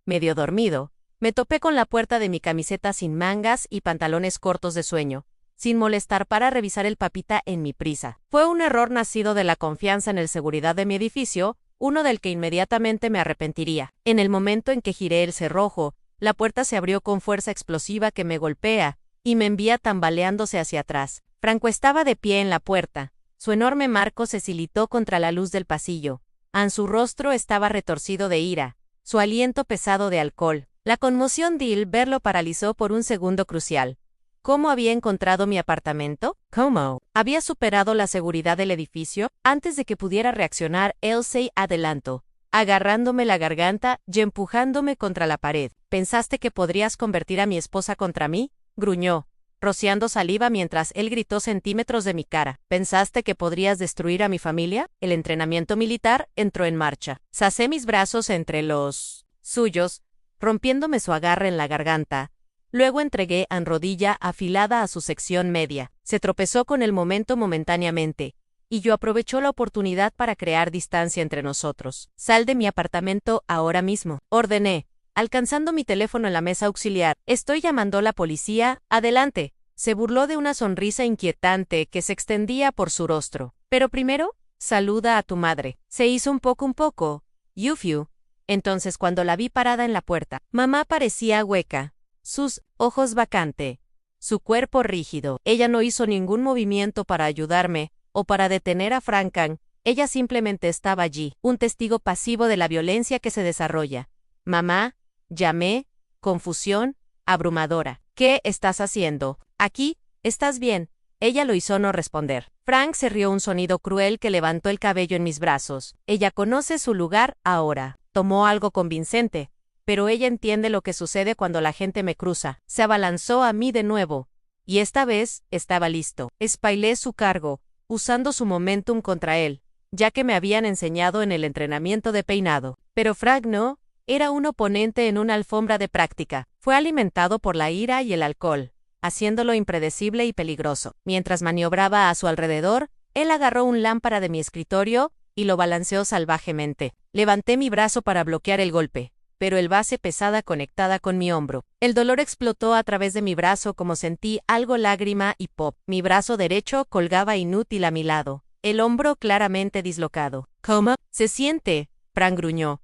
Medio dormido, me topé con la puerta de mi camiseta sin mangas y pantalones cortos de sueño, sin molestar para revisar el papita en mi prisa. Fue un error nacido de la confianza en el seguridad de mi edificio, uno del que inmediatamente me arrepentiría. En el momento en que giré el cerrojo, la puerta se abrió con fuerza explosiva que me golpea y me envía tambaleándose hacia atrás. Franco estaba de pie en la puerta. Su enorme marco se silitó contra la luz del pasillo. Su rostro estaba retorcido de ira, su aliento pesado de alcohol. La conmoción de él lo paralizó por un segundo crucial. ¿Cómo había encontrado mi apartamento? ¿Cómo? ¿Había superado la seguridad del edificio? Antes de que pudiera reaccionar, él se adelantó, agarrándome la garganta y empujándome contra la pared. ¿Pensaste que podrías convertir a mi esposa contra mí? Gruñó, rociando saliva mientras él gritó centímetros de mi cara. ¿Pensaste que podrías destruir a mi familia? El entrenamiento militar entró en marcha. Sacé mis brazos entre los suyos, rompiéndome su agarre en la garganta. Luego entregué a rodilla afilada a su sección media. Se tropezó con el momento momentáneamente, y yo aprovechó la oportunidad para crear distancia entre nosotros. Sal de mi apartamento ahora mismo, ordené, alcanzando mi teléfono en la mesa auxiliar. Estoy llamando a la policía, adelante. Se burló de una sonrisa inquietante que se extendía por su rostro. Pero primero, saluda a tu madre. Se hizo un poco, Yufiu. Entonces cuando la vi parada en la puerta, mamá parecía hueca, sus ojos vacante, su cuerpo rígido. Ella no hizo ningún movimiento para ayudarme o para detener a Frankan. Ella simplemente estaba allí, un testigo pasivo de la violencia que se desarrolla. Mamá, llamé, confusión, abrumadora. ¿Qué estás haciendo? Aquí, ¿estás bien? Ella lo hizo no responder. Frank se rió un sonido cruel que levantó el cabello en mis brazos. Ella conoce su lugar ahora. Tomó algo convincente, pero ella entiende lo que sucede cuando la gente me cruza. Se abalanzó a mí de nuevo, y esta vez estaba listo. Espailé su cargo, usando su momentum contra él, ya que me habían enseñado en el entrenamiento de peinado. Pero Frank no, era un oponente en una alfombra de práctica. Fue alimentado por la ira y el alcohol, haciéndolo impredecible y peligroso. Mientras maniobraba a su alrededor, él agarró un lámpara de mi escritorio y lo balanceó salvajemente. Levanté mi brazo para bloquear el golpe, pero el base pesada conectada con mi hombro. El dolor explotó a través de mi brazo como sentí algo lágrima y pop. Mi brazo derecho colgaba inútil a mi lado, el hombro claramente dislocado. ¿Cómo? ¿Se siente? Frank gruñó.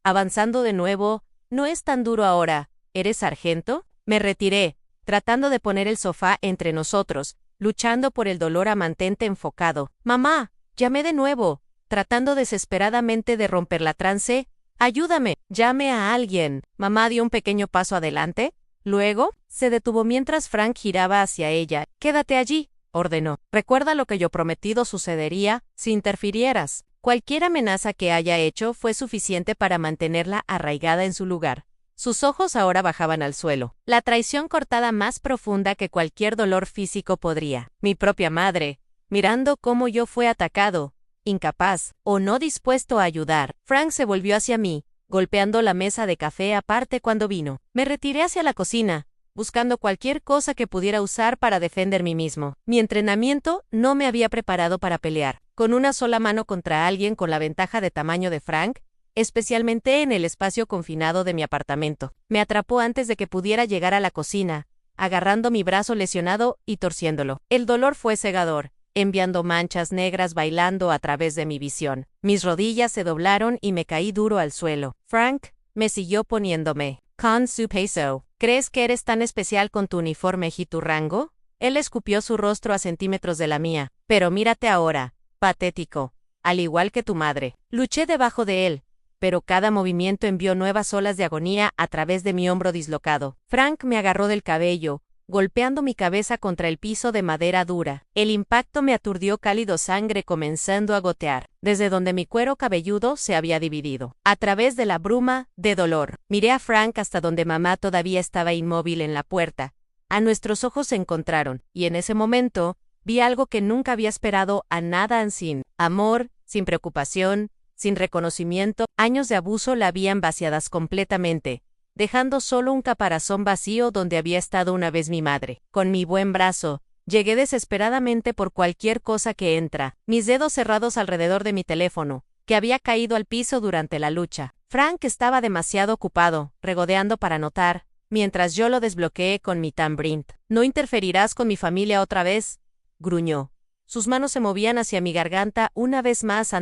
Avanzando de nuevo, no es tan duro ahora. ¿Eres sargento? Me retiré, tratando de poner el sofá entre nosotros, luchando por el dolor a mantente enfocado. Mamá, llamé de nuevo, tratando desesperadamente de romper la trance. Ayúdame, llame a alguien. Mamá dio un pequeño paso adelante. Luego, se detuvo mientras Frank giraba hacia ella. Quédate allí, ordenó. Recuerda lo que yo prometido sucedería si interfirieras. Cualquier amenaza que haya hecho fue suficiente para mantenerla arraigada en su lugar. Sus ojos ahora bajaban al suelo. La traición cortada más profunda que cualquier dolor físico podría. Mi propia madre, mirando cómo yo fui atacado, incapaz, o no dispuesto a ayudar. Frank se volvió hacia mí, golpeando la mesa de café aparte cuando vino. Me retiré hacia la cocina, buscando cualquier cosa que pudiera usar para defender mí mismo. Mi entrenamiento no me había preparado para pelear, con una sola mano contra alguien con la ventaja de tamaño de Frank, especialmente en el espacio confinado de mi apartamento. Me atrapó antes de que pudiera llegar a la cocina, agarrando mi brazo lesionado y torciéndolo. El dolor fue cegador, enviando manchas negras bailando a través de mi visión. Mis rodillas se doblaron y me caí duro al suelo. Frank me siguió poniéndome. Con su peso. ¿Crees que eres tan especial con tu uniforme y tu rango? Él escupió su rostro a centímetros de la mía. Pero mírate ahora, patético. Al igual que tu madre. Luché debajo de él, pero cada movimiento envió nuevas olas de agonía a través de mi hombro dislocado. Frank me agarró del cabello, golpeando mi cabeza contra el piso de madera dura. El impacto me aturdió cálido sangre comenzando a gotear, desde donde mi cuero cabelludo se había dividido. A través de la bruma de dolor, miré a Frank hasta donde mamá todavía estaba inmóvil en la puerta. A nuestros ojos se encontraron, y en ese momento, vi algo que nunca había esperado a nada sin amor, sin preocupación, sin reconocimiento. Años de abuso la habían vaciadas completamente, dejando solo un caparazón vacío donde había estado una vez mi madre. Con mi buen brazo, Llegué desesperadamente por cualquier cosa que entra, mis dedos cerrados alrededor de mi teléfono, que había caído al piso durante la lucha. Frank estaba demasiado ocupado, regodeando para anotar, mientras yo lo desbloqueé con mi tambrint. «¿No interferirás con mi familia otra vez?», gruñó. Sus manos se movían hacia mi garganta una vez más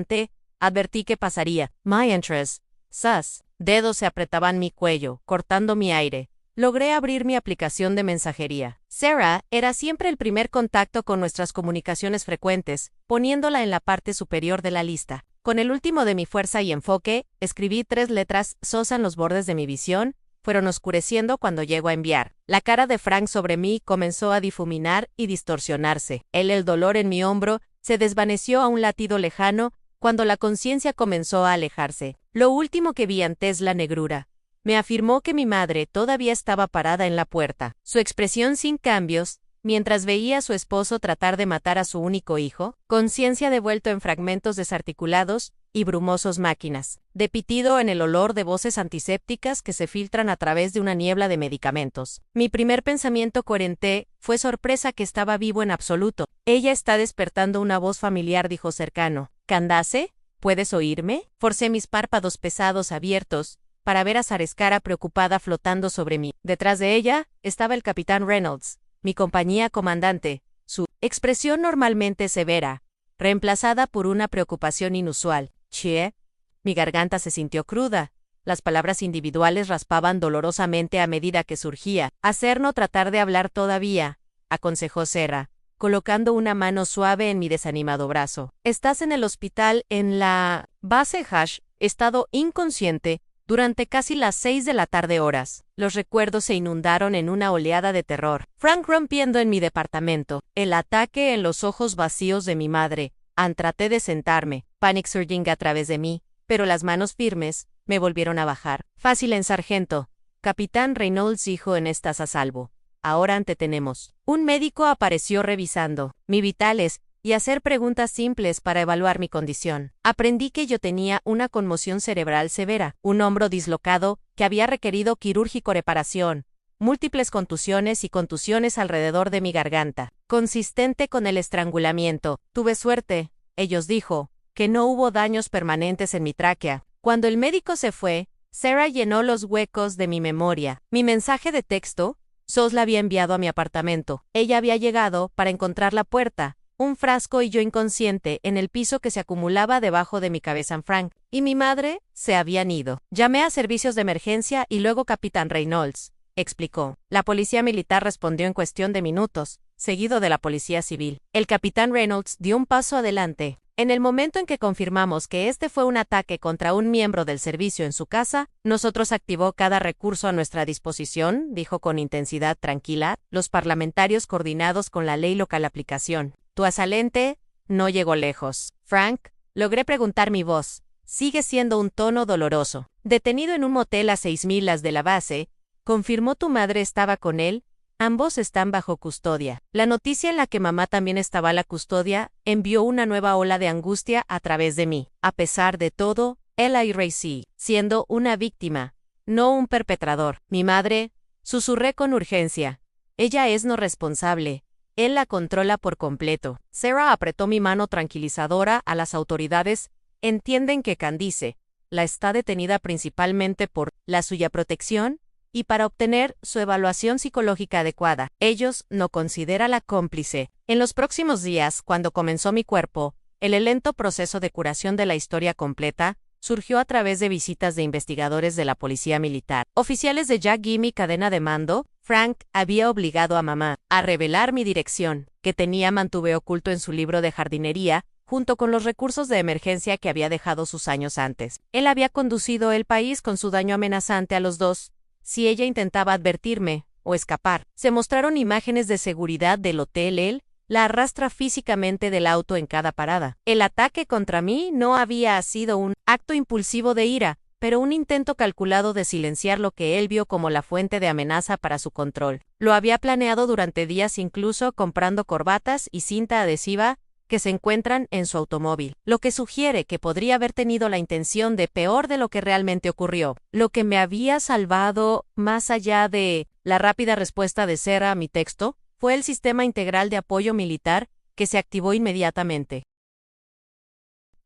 advertí que pasaría. «My interest. Sus». Dedos se apretaban mi cuello, cortando mi aire. Logré abrir mi aplicación de mensajería. Sarah era siempre el primer contacto con nuestras comunicaciones frecuentes, poniéndola en la parte superior de la lista. Con el último de mi fuerza y enfoque, escribí 3 letras en los bordes de mi visión, fueron oscureciendo cuando llego a enviar. La cara de Frank sobre mí comenzó a difuminar y distorsionarse. El dolor en mi hombro se desvaneció a un latido lejano cuando la conciencia comenzó a alejarse. Lo último que vi antes la negrura. Me afirmó que mi madre todavía estaba parada en la puerta. Su expresión sin cambios, mientras veía a su esposo tratar de matar a su único hijo, conciencia devuelto en fragmentos desarticulados y brumosos máquinas, de pitido en el olor de voces antisépticas que se filtran a través de una niebla de medicamentos. Mi primer pensamiento coherente fue sorpresa que estaba vivo en absoluto. «Ella está despertando», una voz familiar dijo cercano. «Candace, ¿puedes oírme?». Forcé mis párpados pesados abiertos para ver a Sarescara preocupada flotando sobre mí. Detrás de ella estaba el capitán Reynolds, mi compañía comandante, su expresión normalmente severa, reemplazada por una preocupación inusual. «Chie». Mi garganta se sintió cruda. Las palabras individuales raspaban dolorosamente a medida que surgía. «Hacer no tratar de hablar todavía», aconsejó Sarah, colocando una mano suave en mi desanimado brazo. «Estás en el hospital en la base Hash, estado inconsciente, durante casi las 6 de la tarde horas». Los recuerdos se inundaron en una oleada de terror. Frank rompiendo en mi departamento. El ataque en los ojos vacíos de mi madre. Traté de sentarme, panic surging a través de mí, pero las manos firmes me volvieron a bajar. «Fácil en sargento. Capitán Reynolds dijo en estás a salvo. Ahora antetenemos». Un médico apareció revisando mis vitales y hacer preguntas simples para evaluar mi condición. Aprendí que yo tenía una conmoción cerebral severa, un hombro dislocado que había requerido quirúrgico reparación, múltiples contusiones y contusiones alrededor de mi garganta, consistente con el estrangulamiento. «Tuve suerte», ellos dijo, «que no hubo daños permanentes en mi tráquea». Cuando el médico se fue, Sarah llenó los huecos de mi memoria. Mi mensaje de texto, Sos la había enviado a mi apartamento. Ella había llegado para encontrar la puerta, un frasco y yo inconsciente en el piso que se acumulaba debajo de mi cabeza. Frank y mi madre se habían ido. «Llamé a servicios de emergencia y luego capitán Reynolds», explicó. La policía militar respondió en cuestión de minutos, seguido de la policía civil. El capitán Reynolds dio un paso adelante. «En el momento en que confirmamos que este fue un ataque contra un miembro del servicio en su casa, nosotros activó cada recurso a nuestra disposición», dijo con intensidad tranquila. «Los parlamentarios coordinados con la ley local aplicación. Tu asalente no llegó lejos». «Frank», logré preguntar mi voz. Sigue siendo un tono doloroso. «Detenido en un motel a 6 millas de la base, ¿confirmó tu madre estaba con él?» «Ambos están bajo custodia». La noticia en la que mamá también estaba a la custodia envió una nueva ola de angustia a través de mí. A pesar de todo, Ella y Racy, siendo una víctima, no un perpetrador. «Mi madre», susurré con urgencia. «Ella es no responsable. Él la controla por completo». Sarah apretó mi mano tranquilizadora a las autoridades. «Entienden que Candice la está detenida principalmente por la suya protección y para obtener su evaluación psicológica adecuada. Ellos no consideran la cómplice». En los próximos días, cuando comenzó mi cuerpo, el lento proceso de curación de la historia completa surgió a través de visitas de investigadores de la policía militar. Oficiales de Jack Gimme cadena de mando, Frank había obligado a mamá a revelar mi dirección, que mantuve oculto en su libro de jardinería, junto con los recursos de emergencia que había dejado sus años antes. Él había conducido el país con su daño amenazante a los dos. Si ella intentaba advertirme o escapar, se mostraron imágenes de seguridad del hotel. Él la arrastra físicamente del auto en cada parada. El ataque contra mí no había sido un acto impulsivo de ira, pero un intento calculado de silenciar lo que él vio como la fuente de amenaza para su control. Lo había planeado durante días, incluso comprando corbatas y cinta adhesiva que se encuentran en su automóvil, lo que sugiere que podría haber tenido la intención de peor de lo que realmente ocurrió. Lo que me había salvado, más allá de la rápida respuesta de Sarah a mi texto, Fue el sistema integral de apoyo militar que se activó inmediatamente.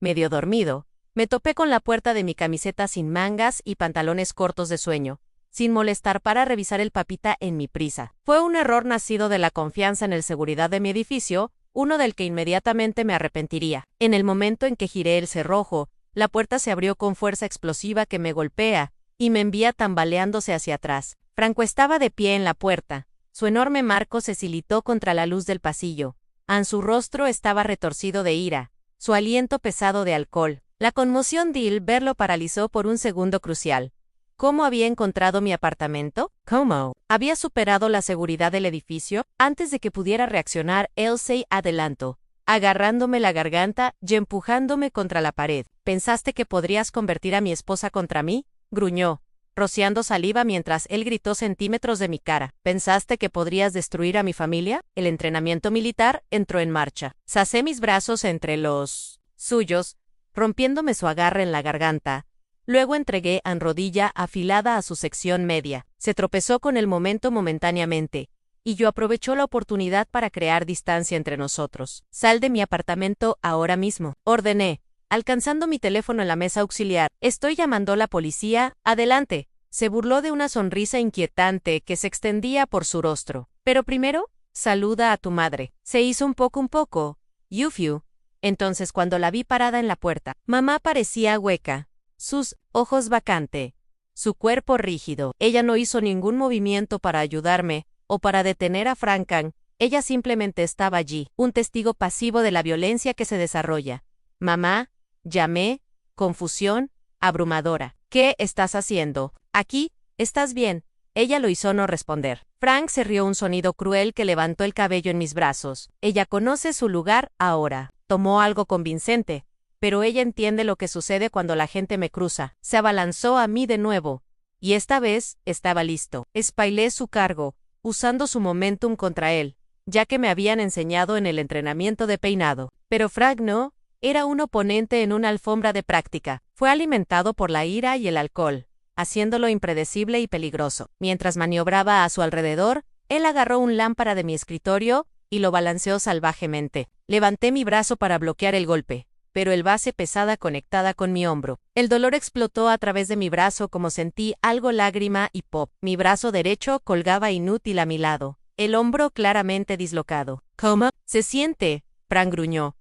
Medio dormido, me topé con la puerta de mi camiseta sin mangas y pantalones cortos de sueño, sin molestar para revisar el papita en mi prisa. Fue un error nacido de la confianza en el seguridad de mi edificio, uno del que inmediatamente me arrepentiría. En el momento en que giré el cerrojo, la puerta se abrió con fuerza explosiva que me golpea y me envía tambaleándose hacia atrás. Franco estaba de pie en la puerta. Su enorme marco se silitó contra la luz del pasillo. Su rostro estaba retorcido de ira, su aliento pesado de alcohol. La conmoción de él verlo paralizó por un segundo crucial. ¿Cómo había encontrado mi apartamento? ¿Cómo? ¿Había superado la seguridad del edificio? Antes de que pudiera reaccionar, él se adelantó, agarrándome la garganta y empujándome contra la pared. ¿Pensaste que podrías convertir a mi esposa contra mí? Gruñó, rociando saliva mientras él gritó centímetros de mi cara. ¿Pensaste que podrías destruir a mi familia? El entrenamiento militar entró en marcha. Sacé mis brazos entre los suyos, rompiéndome su agarre en la garganta. Luego entregué a rodilla afilada a su sección media. Se tropezó con el momento momentáneamente, y yo aprovechó la oportunidad para crear distancia entre nosotros. Sal de mi apartamento ahora mismo, ordené, alcanzando mi teléfono en la mesa auxiliar. Estoy llamando a la policía. Adelante. Se burló de una sonrisa inquietante que se extendía por su rostro. Pero primero, saluda a tu madre. Se hizo un poco. Yufiu. Entonces cuando la vi parada en la puerta, mamá parecía hueca. Sus ojos vacante, su cuerpo rígido. Ella no hizo ningún movimiento para ayudarme o para detener a Frankan. Ella simplemente estaba allí, un testigo pasivo de la violencia que se desarrolla. Mamá, llamé, confusión, abrumadora. ¿Qué estás haciendo? Aquí, ¿estás bien? Ella lo hizo no responder. Frank se rió un sonido cruel que levantó el cabello en mis brazos. Ella conoce su lugar ahora. Tomó algo convincente. Pero ella entiende lo que sucede cuando la gente me cruza. Se abalanzó a mí de nuevo. Y esta vez, estaba listo. Espailé su cargo, usando su momentum contra él, ya que me habían enseñado en el entrenamiento de peinado. Pero Frank no, era un oponente en una alfombra de práctica. Fue alimentado por la ira y el alcohol, haciéndolo impredecible y peligroso. Mientras maniobraba a su alrededor, él agarró un lámpara de mi escritorio y lo balanceó salvajemente. Levanté mi brazo para bloquear el golpe, pero el base pesada conectada con mi hombro. El dolor explotó a través de mi brazo como sentí algo lágrima y pop. Mi brazo derecho colgaba inútil a mi lado, el hombro claramente dislocado. ¿Cómo? Se siente, Frank gruñó.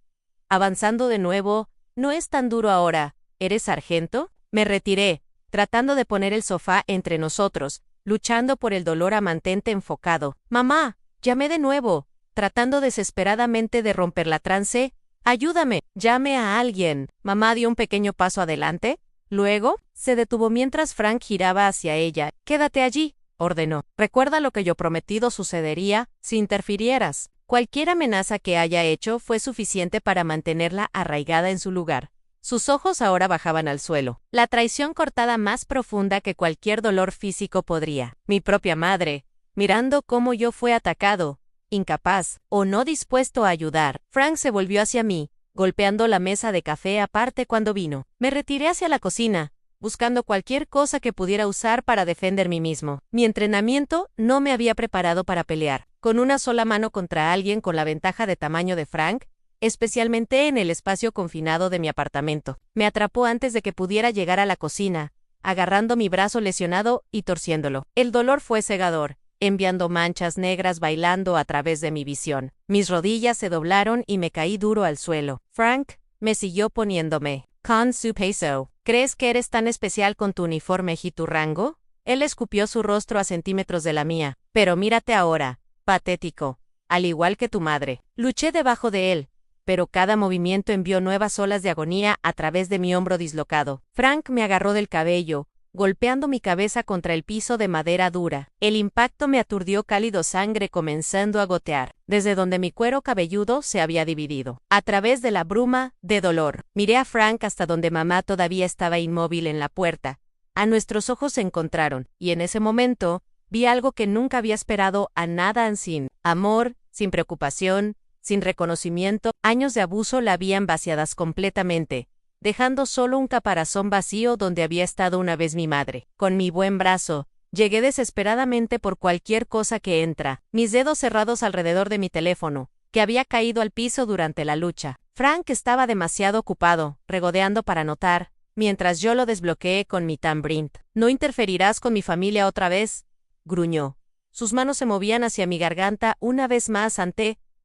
Avanzando de nuevo, no es tan duro ahora. ¿Eres sargento? Me retiré, tratando de poner el sofá entre nosotros, luchando por el dolor a mantente enfocado. Mamá, llamé de nuevo, tratando desesperadamente de romper la trance. Ayúdame, llame a alguien. Mamá dio un pequeño paso adelante. Luego, se detuvo mientras Frank giraba hacia ella. Quédate allí, ordenó. Recuerda lo que yo prometido sucedería si interfirieras. Cualquier amenaza que haya hecho fue suficiente para mantenerla arraigada en su lugar. Sus ojos ahora bajaban al suelo. La traición cortada más profunda que cualquier dolor físico podría. Mi propia madre, mirando cómo yo fui atacado, incapaz o no dispuesto a ayudar. Frank se volvió hacia mí, golpeando la mesa de café aparte cuando vino. Me retiré hacia la cocina, buscando cualquier cosa que pudiera usar para defender mí mismo. Mi entrenamiento no me había preparado para pelear con una sola mano contra alguien con la ventaja de tamaño de Frank, especialmente en el espacio confinado de mi apartamento. Me atrapó antes de que pudiera llegar a la cocina, agarrando mi brazo lesionado y torciéndolo. El dolor fue cegador, enviando manchas negras bailando a través de mi visión. Mis rodillas se doblaron y me caí duro al suelo. Frank me siguió poniéndome. Con su peso. ¿Crees que eres tan especial con tu uniforme y tu rango? Él escupió su rostro a centímetros de la mía. Pero mírate ahora, patético. Al igual que tu madre. Luché debajo de él, pero cada movimiento envió nuevas olas de agonía a través de mi hombro dislocado. Frank me agarró del cabello, golpeando mi cabeza contra el piso de madera dura. El impacto me aturdió cálido sangre comenzando a gotear, desde donde mi cuero cabelludo se había dividido. A través de la bruma de dolor, miré a Frank hasta donde mamá todavía estaba inmóvil en la puerta. A nuestros ojos se encontraron, y en ese momento, vi algo que nunca había esperado a nada sin amor, sin preocupación, sin reconocimiento. Años de abuso la habían vaciadas completamente, dejando solo un caparazón vacío donde había estado una vez mi madre. Con mi buen brazo, Llegué desesperadamente por cualquier cosa que entra, mis dedos cerrados alrededor de mi teléfono, que había caído al piso durante la lucha. Frank estaba demasiado ocupado, regodeando para anotar, mientras yo lo desbloqueé con mi tambrint. «¿No interferirás con mi familia otra vez?», gruñó. Sus manos se movían hacia mi garganta una vez más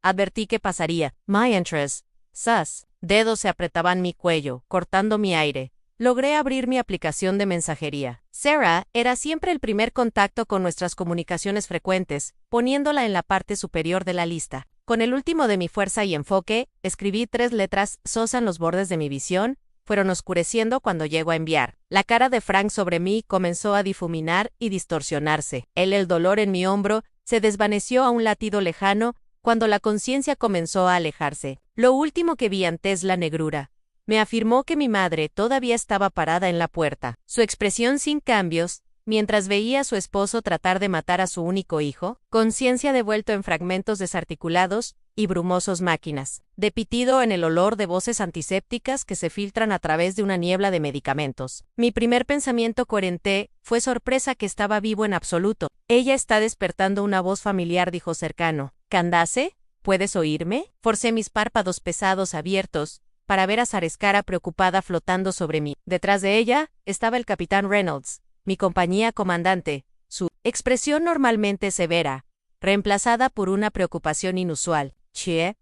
advertí que pasaría. «My interest. Sus». Dedos se apretaban mi cuello, cortando mi aire. Logré abrir mi aplicación de mensajería. Sarah era siempre el primer contacto con nuestras comunicaciones frecuentes, poniéndola en la parte superior de la lista. Con el último de mi fuerza y enfoque, escribí 3 letras sosa en los bordes de mi visión, fueron oscureciendo cuando llego a enviar. La cara de Frank sobre mí comenzó a difuminar y distorsionarse. El dolor en mi hombro se desvaneció a un latido lejano cuando la conciencia comenzó a alejarse. Lo último que vi antes la negrura. Me afirmó que mi madre todavía estaba parada en la puerta. Su expresión sin cambios, mientras veía a su esposo tratar de matar a su único hijo, conciencia devuelto en fragmentos desarticulados y brumosos máquinas, de pitido en el olor de voces antisépticas que se filtran a través de una niebla de medicamentos. Mi primer pensamiento coherente fue sorpresa que estaba vivo en absoluto. «Ella está despertando una voz familiar», dijo cercano. «Candace, ¿puedes oírme?». Forcé mis párpados pesados abiertos para ver a Sareskara preocupada flotando sobre mí. Detrás de ella estaba el capitán Reynolds, mi compañía comandante, su expresión normalmente severa, reemplazada por una preocupación inusual. «Chie».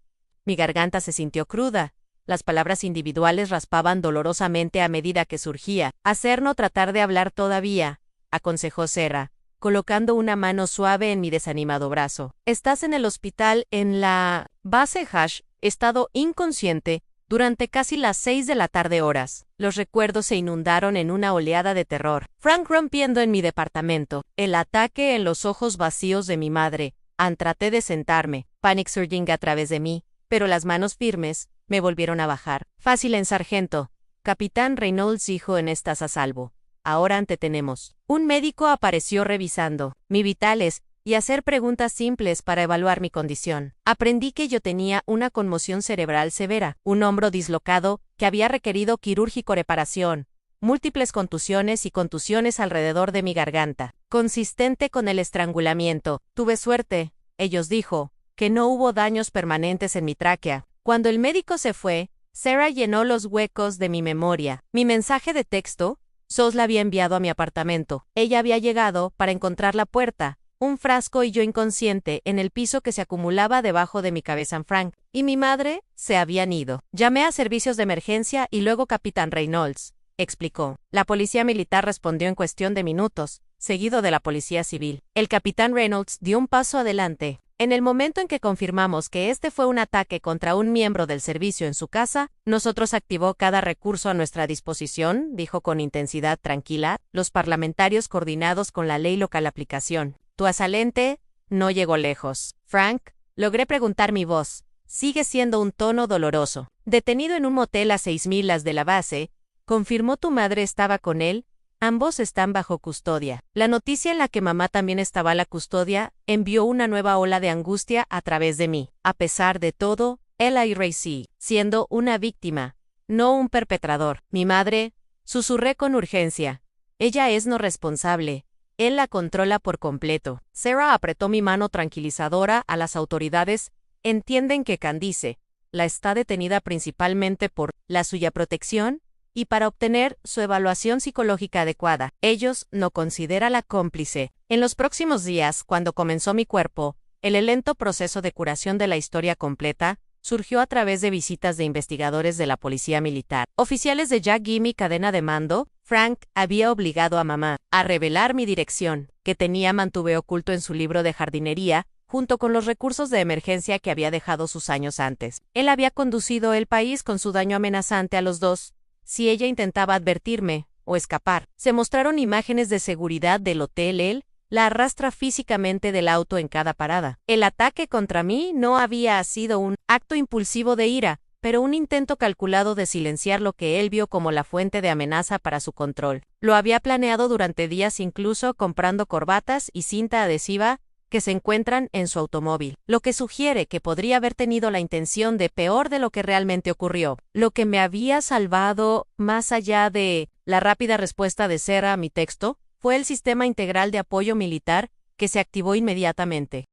Mi garganta se sintió cruda. Las palabras individuales raspaban dolorosamente a medida que surgía. «Hacer no tratar de hablar todavía», aconsejó Sarah, colocando una mano suave en mi desanimado brazo. «Estás en el hospital en la base Hash, estado inconsciente, durante casi las 6 de la tarde horas». Los recuerdos se inundaron en una oleada de terror. Frank rompiendo en mi departamento. El ataque en los ojos vacíos de mi madre. Traté de sentarme, panic surging a través de mí, pero las manos firmes me volvieron a bajar. «Fácil en sargento. Capitán Reynolds dijo en estás a salvo. Ahora antetenemos». Un médico apareció revisando mis vitales y hacer preguntas simples para evaluar mi condición. Aprendí que yo tenía una conmoción cerebral severa, un hombro dislocado que había requerido quirúrgico reparación, múltiples contusiones y contusiones alrededor de mi garganta, consistente con el estrangulamiento. «Tuve suerte», ellos dijo, «que no hubo daños permanentes en mi tráquea». Cuando el médico se fue, Sarah llenó los huecos de mi memoria. Mi mensaje de texto, Sos la había enviado a mi apartamento. Ella había llegado para encontrar la puerta, un frasco y yo inconsciente en el piso que se acumulaba debajo de mi cabeza en Frank. Y mi madre se habían ido. Llamé a servicios de emergencia y luego capitán Reynolds, explicó. La policía militar respondió en cuestión de minutos, seguido de la policía civil. El capitán Reynolds dio un paso adelante. En el momento en que confirmamos que este fue un ataque contra un miembro del servicio en su casa, nosotros activó cada recurso a nuestra disposición, dijo con intensidad tranquila, los parlamentarios coordinados con la ley local aplicación. Tu asalente no llegó lejos. Frank, logré preguntar mi voz. Sigue siendo un tono doloroso. Detenido en un motel a 6 millas de la base, ¿confirmó tu madre estaba con él? Ambos están bajo custodia. La noticia en la que mamá también estaba a la custodia envió una nueva ola de angustia a través de mí. A pesar de todo, Ella y Racy, siendo una víctima, no un perpetrador. Mi madre, susurré con urgencia. Ella es no responsable. Él la controla por completo. Sarah apretó mi mano tranquilizadora a las autoridades. Entienden que Candice la está detenida principalmente por la suya protección y para obtener su evaluación psicológica adecuada. Ellos no consideran la cómplice. En los próximos días, cuando comenzó mi cuerpo, el lento proceso de curación de la historia completa surgió a través de visitas de investigadores de la policía militar. Oficiales de Jack Gimme cadena de mando, Frank había obligado a mamá a revelar mi dirección, que mantuve oculto en su libro de jardinería, junto con los recursos de emergencia que había dejado sus años antes. Él había conducido el país con su daño amenazante a los dos. Si ella intentaba advertirme o escapar, se mostraron imágenes de seguridad del hotel. Él la arrastra físicamente del auto en cada parada. El ataque contra mí no había sido un acto impulsivo de ira, pero un intento calculado de silenciar lo que él vio como la fuente de amenaza para su control. Lo había planeado durante días, incluso comprando corbatas y cinta adhesiva que se encuentran en su automóvil, lo que sugiere que podría haber tenido la intención de peor de lo que realmente ocurrió. Lo que me había salvado, más allá de la rápida respuesta de Sarah a mi texto, Fue el sistema integral de apoyo militar que se activó inmediatamente.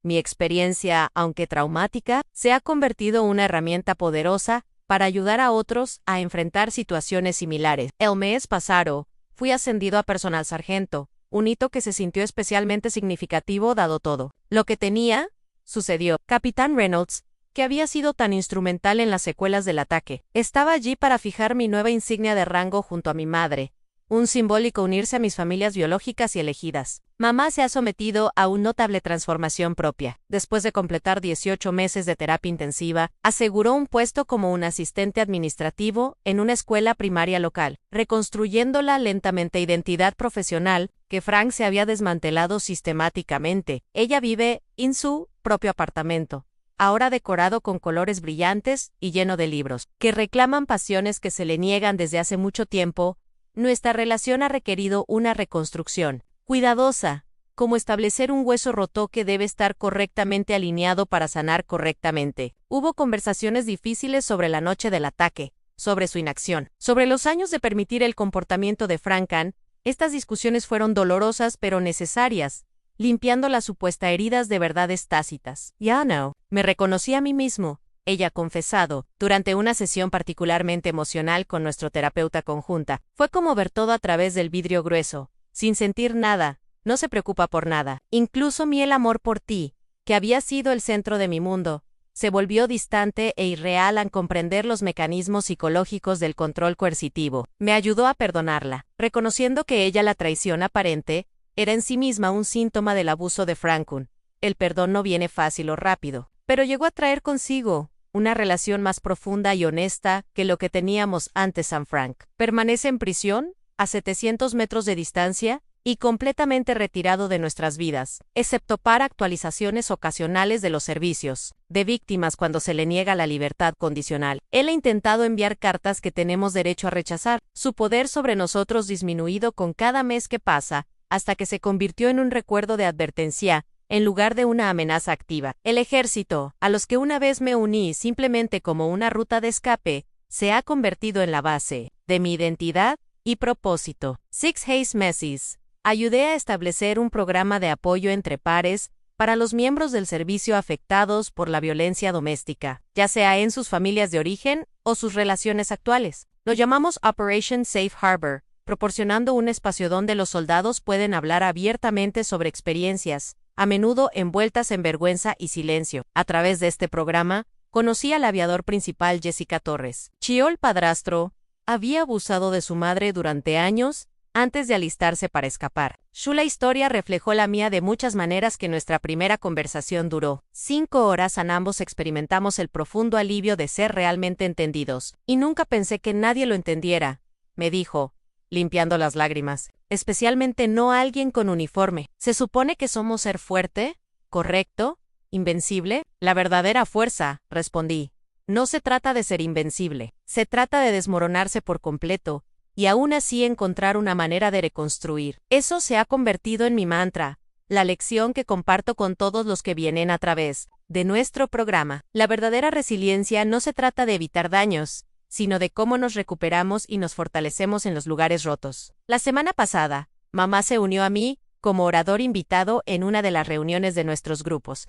Mi experiencia, aunque traumática, se ha convertido en una herramienta poderosa para ayudar a otros a enfrentar situaciones similares. El mes pasado, fui ascendido a personal sargento, un hito que se sintió especialmente significativo dado todo lo que tenía, sucedió. Capitán Reynolds, que había sido tan instrumental en las secuelas del ataque, estaba allí para fijar mi nueva insignia de rango junto a mi madre, un simbólico unirse a mis familias biológicas y elegidas. Mamá se ha sometido a una notable transformación propia. Después de completar 18 meses de terapia intensiva, aseguró un puesto como un asistente administrativo en una escuela primaria local, reconstruyendo la lentamente identidad profesional que Frank se había desmantelado sistemáticamente. Ella vive en su propio apartamento, ahora decorado con colores brillantes y lleno de libros, que reclaman pasiones que se le niegan desde hace mucho tiempo. Nuestra relación ha requerido una reconstrucción cuidadosa, como establecer un hueso roto que debe estar correctamente alineado para sanar correctamente. Hubo conversaciones difíciles sobre la noche del ataque, sobre su inacción, sobre los años de permitir el comportamiento de Frankan. Estas discusiones fueron dolorosas pero necesarias, limpiando las supuestas heridas de verdades tácitas. Ya no, me reconocí a mí mismo. Ella ha confesado, durante una sesión particularmente emocional con nuestro terapeuta conjunta. Fue como ver todo a través del vidrio grueso, sin sentir nada, no se preocupa por nada. Incluso el amor por ti, que había sido el centro de mi mundo, se volvió distante e irreal al comprender los mecanismos psicológicos del control coercitivo. Me ayudó a perdonarla, reconociendo que la traición aparente era en sí misma un síntoma del abuso de Frankun. El perdón no viene fácil o rápido, pero llegó a traer consigo una relación más profunda y honesta que lo que teníamos antes. San Frank permanece en prisión, a 700 metros de distancia, y completamente retirado de nuestras vidas, excepto para actualizaciones ocasionales de los servicios de víctimas cuando se le niega la libertad condicional. Él ha intentado enviar cartas que tenemos derecho a rechazar. Su poder sobre nosotros disminuido con cada mes que pasa, hasta que se convirtió en un recuerdo de advertencia, en lugar de una amenaza activa. El ejército, a los que una vez me uní simplemente como una ruta de escape, se ha convertido en la base de mi identidad y propósito. 6 meses. Ayudé a establecer un programa de apoyo entre pares para los miembros del servicio afectados por la violencia doméstica, ya sea en sus familias de origen o sus relaciones actuales. Lo llamamos Operation Safe Harbor, proporcionando un espacio donde los soldados pueden hablar abiertamente sobre experiencias, a menudo envueltas en vergüenza y silencio. A través de este programa, conocí al aviador principal Jessica Torres. Chiol padrastro había abusado de su madre durante años antes de alistarse para escapar. La historia reflejó la mía de muchas maneras que nuestra primera conversación duró 5 horas. Ambos experimentamos el profundo alivio de ser realmente entendidos. Y nunca pensé que nadie lo entendiera, me dijo, limpiando las lágrimas. Especialmente no alguien con uniforme. ¿Se supone que somos ser fuerte? ¿Correcto? ¿Invencible? La verdadera fuerza, respondí. No se trata de ser invencible. Se trata de desmoronarse por completo, y aún así encontrar una manera de reconstruir. Eso se ha convertido en mi mantra, la lección que comparto con todos los que vienen a través de nuestro programa. La verdadera resiliencia no se trata de evitar daños, sino de cómo nos recuperamos y nos fortalecemos en los lugares rotos. La semana pasada, mamá se unió a mí como orador invitado en una de las reuniones de nuestros grupos.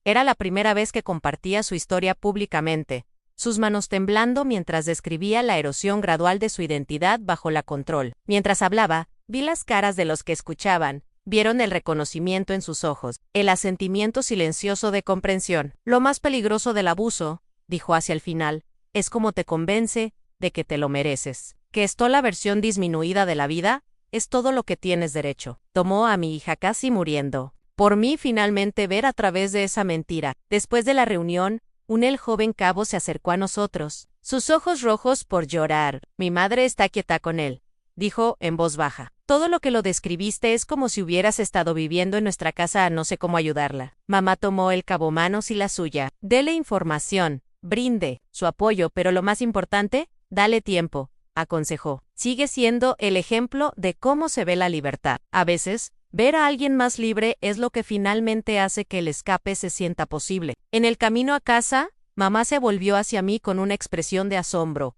Era la primera vez que compartía su historia públicamente, sus manos temblando mientras describía la erosión gradual de su identidad bajo la control. Mientras hablaba, vi las caras de los que escuchaban, vieron el reconocimiento en sus ojos, el asentimiento silencioso de comprensión. Lo más peligroso del abuso, dijo hacia el final, es cómo te convence de que te lo mereces. Que esto la versión disminuida de la vida, es todo lo que tienes derecho. Tomó a mi hija casi muriendo. Por mí finalmente ver a través de esa mentira. Después de la reunión, el joven cabo se acercó a nosotros, sus ojos rojos por llorar. Mi madre está quieta con él, dijo en voz baja. Todo lo que lo describiste es como si hubieras estado viviendo en nuestra casa. No sé cómo ayudarla. Mamá tomó el cabo manos y la suya. Dele información, brinde su apoyo, pero lo más importante, dale tiempo, aconsejó. Sigue siendo el ejemplo de cómo se ve la libertad. A veces, ver a alguien más libre es lo que finalmente hace que el escape se sienta posible. En el camino a casa, mamá se volvió hacia mí con una expresión de asombro.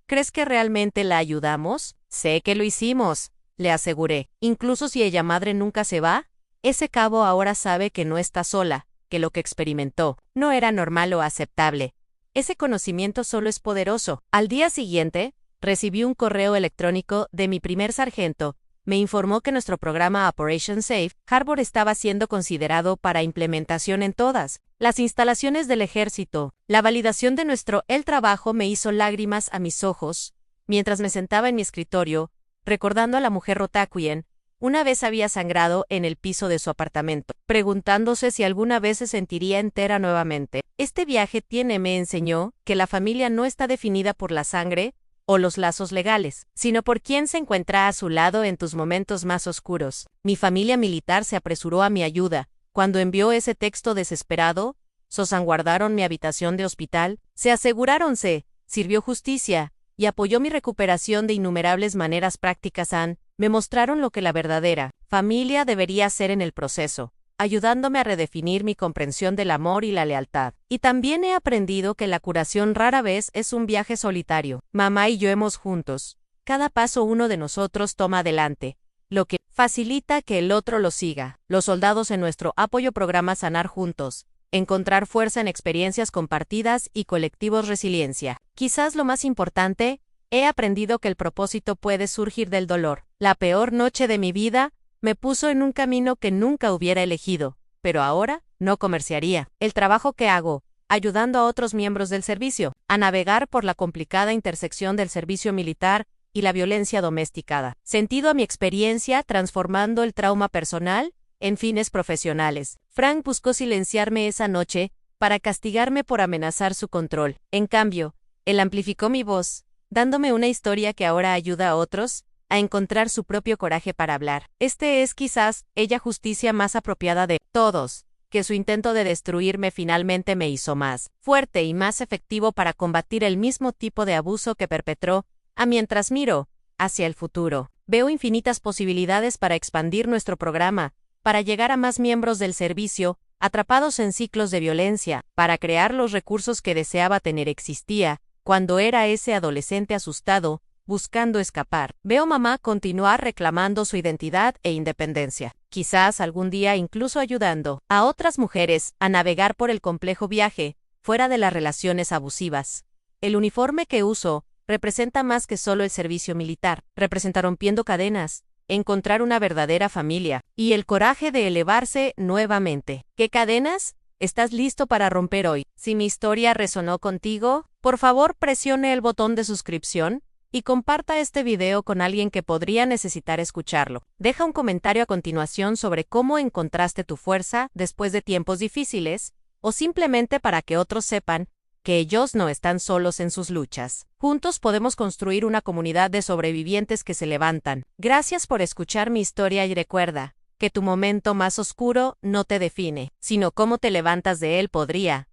¿Crees que realmente la ayudamos? Sé que lo hicimos, le aseguré. Incluso si ella madre nunca se va, ese cabo ahora sabe que no está sola, que lo que experimentó no era normal o aceptable. Ese conocimiento solo es poderoso. Al día siguiente, recibí un correo electrónico de mi primer sargento. Me informó que nuestro programa Operation Safe Harbor estaba siendo considerado para implementación en todas las instalaciones del ejército. La validación de el trabajo me hizo lágrimas a mis ojos, mientras me sentaba en mi escritorio, recordando a la mujer rota quien una vez había sangrado en el piso de su apartamento, preguntándose si alguna vez se sentiría entera nuevamente. Este viaje me enseñó que la familia no está definida por la sangre o los lazos legales, sino por quién se encuentra a su lado en tus momentos más oscuros. Mi familia militar se apresuró a mi ayuda. Cuando envió ese texto desesperado, salvaguardaron mi habitación de hospital, sirvió justicia y apoyó mi recuperación de innumerables maneras prácticas. Me mostraron lo que la verdadera familia debería ser en el proceso, ayudándome a redefinir mi comprensión del amor y la lealtad. Y también he aprendido que la curación rara vez es un viaje solitario. Mamá y yo hemos juntos. Cada paso uno de nosotros toma adelante, lo que facilita que el otro lo siga. Los soldados en nuestro apoyo programa Sanar Juntos, encontrar fuerza en experiencias compartidas y colectivos resiliencia. Quizás lo más importante, he aprendido que el propósito puede surgir del dolor. La peor noche de mi vida me puso en un camino que nunca hubiera elegido, pero ahora no comerciaría. El trabajo que hago, ayudando a otros miembros del servicio a navegar por la complicada intersección del servicio militar y la violencia doméstica. Sentido a mi experiencia transformando el trauma personal en fines profesionales. Frank buscó silenciarme esa noche para castigarme por amenazar su control. En cambio, él amplificó mi voz, dándome una historia que ahora ayuda a otros a encontrar su propio coraje para hablar. Este es quizás ella justicia más apropiada de todos, que su intento de destruirme finalmente me hizo más fuerte y más efectivo para combatir el mismo tipo de abuso que perpetró. Mientras miro hacia el futuro, veo infinitas posibilidades para expandir nuestro programa, para llegar a más miembros del servicio, atrapados en ciclos de violencia, para crear los recursos que deseaba tener existía, cuando era ese adolescente asustado, buscando escapar. Veo mamá continuar reclamando su identidad e independencia, quizás algún día incluso ayudando a otras mujeres a navegar por el complejo viaje, fuera de las relaciones abusivas. El uniforme que uso representa más que solo el servicio militar, representa rompiendo cadenas, encontrar una verdadera familia, y el coraje de elevarse nuevamente. ¿Qué cadenas estás listo para romper hoy? Si mi historia resonó contigo, por favor presione el botón de suscripción y comparta este video con alguien que podría necesitar escucharlo. Deja un comentario a continuación sobre cómo encontraste tu fuerza después de tiempos difíciles, o simplemente para que otros sepan que ellos no están solos en sus luchas. Juntos podemos construir una comunidad de sobrevivientes que se levantan. Gracias por escuchar mi historia y recuerda que tu momento más oscuro no te define, sino cómo te levantas de él podría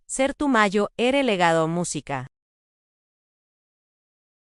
ser tu mayor legado música.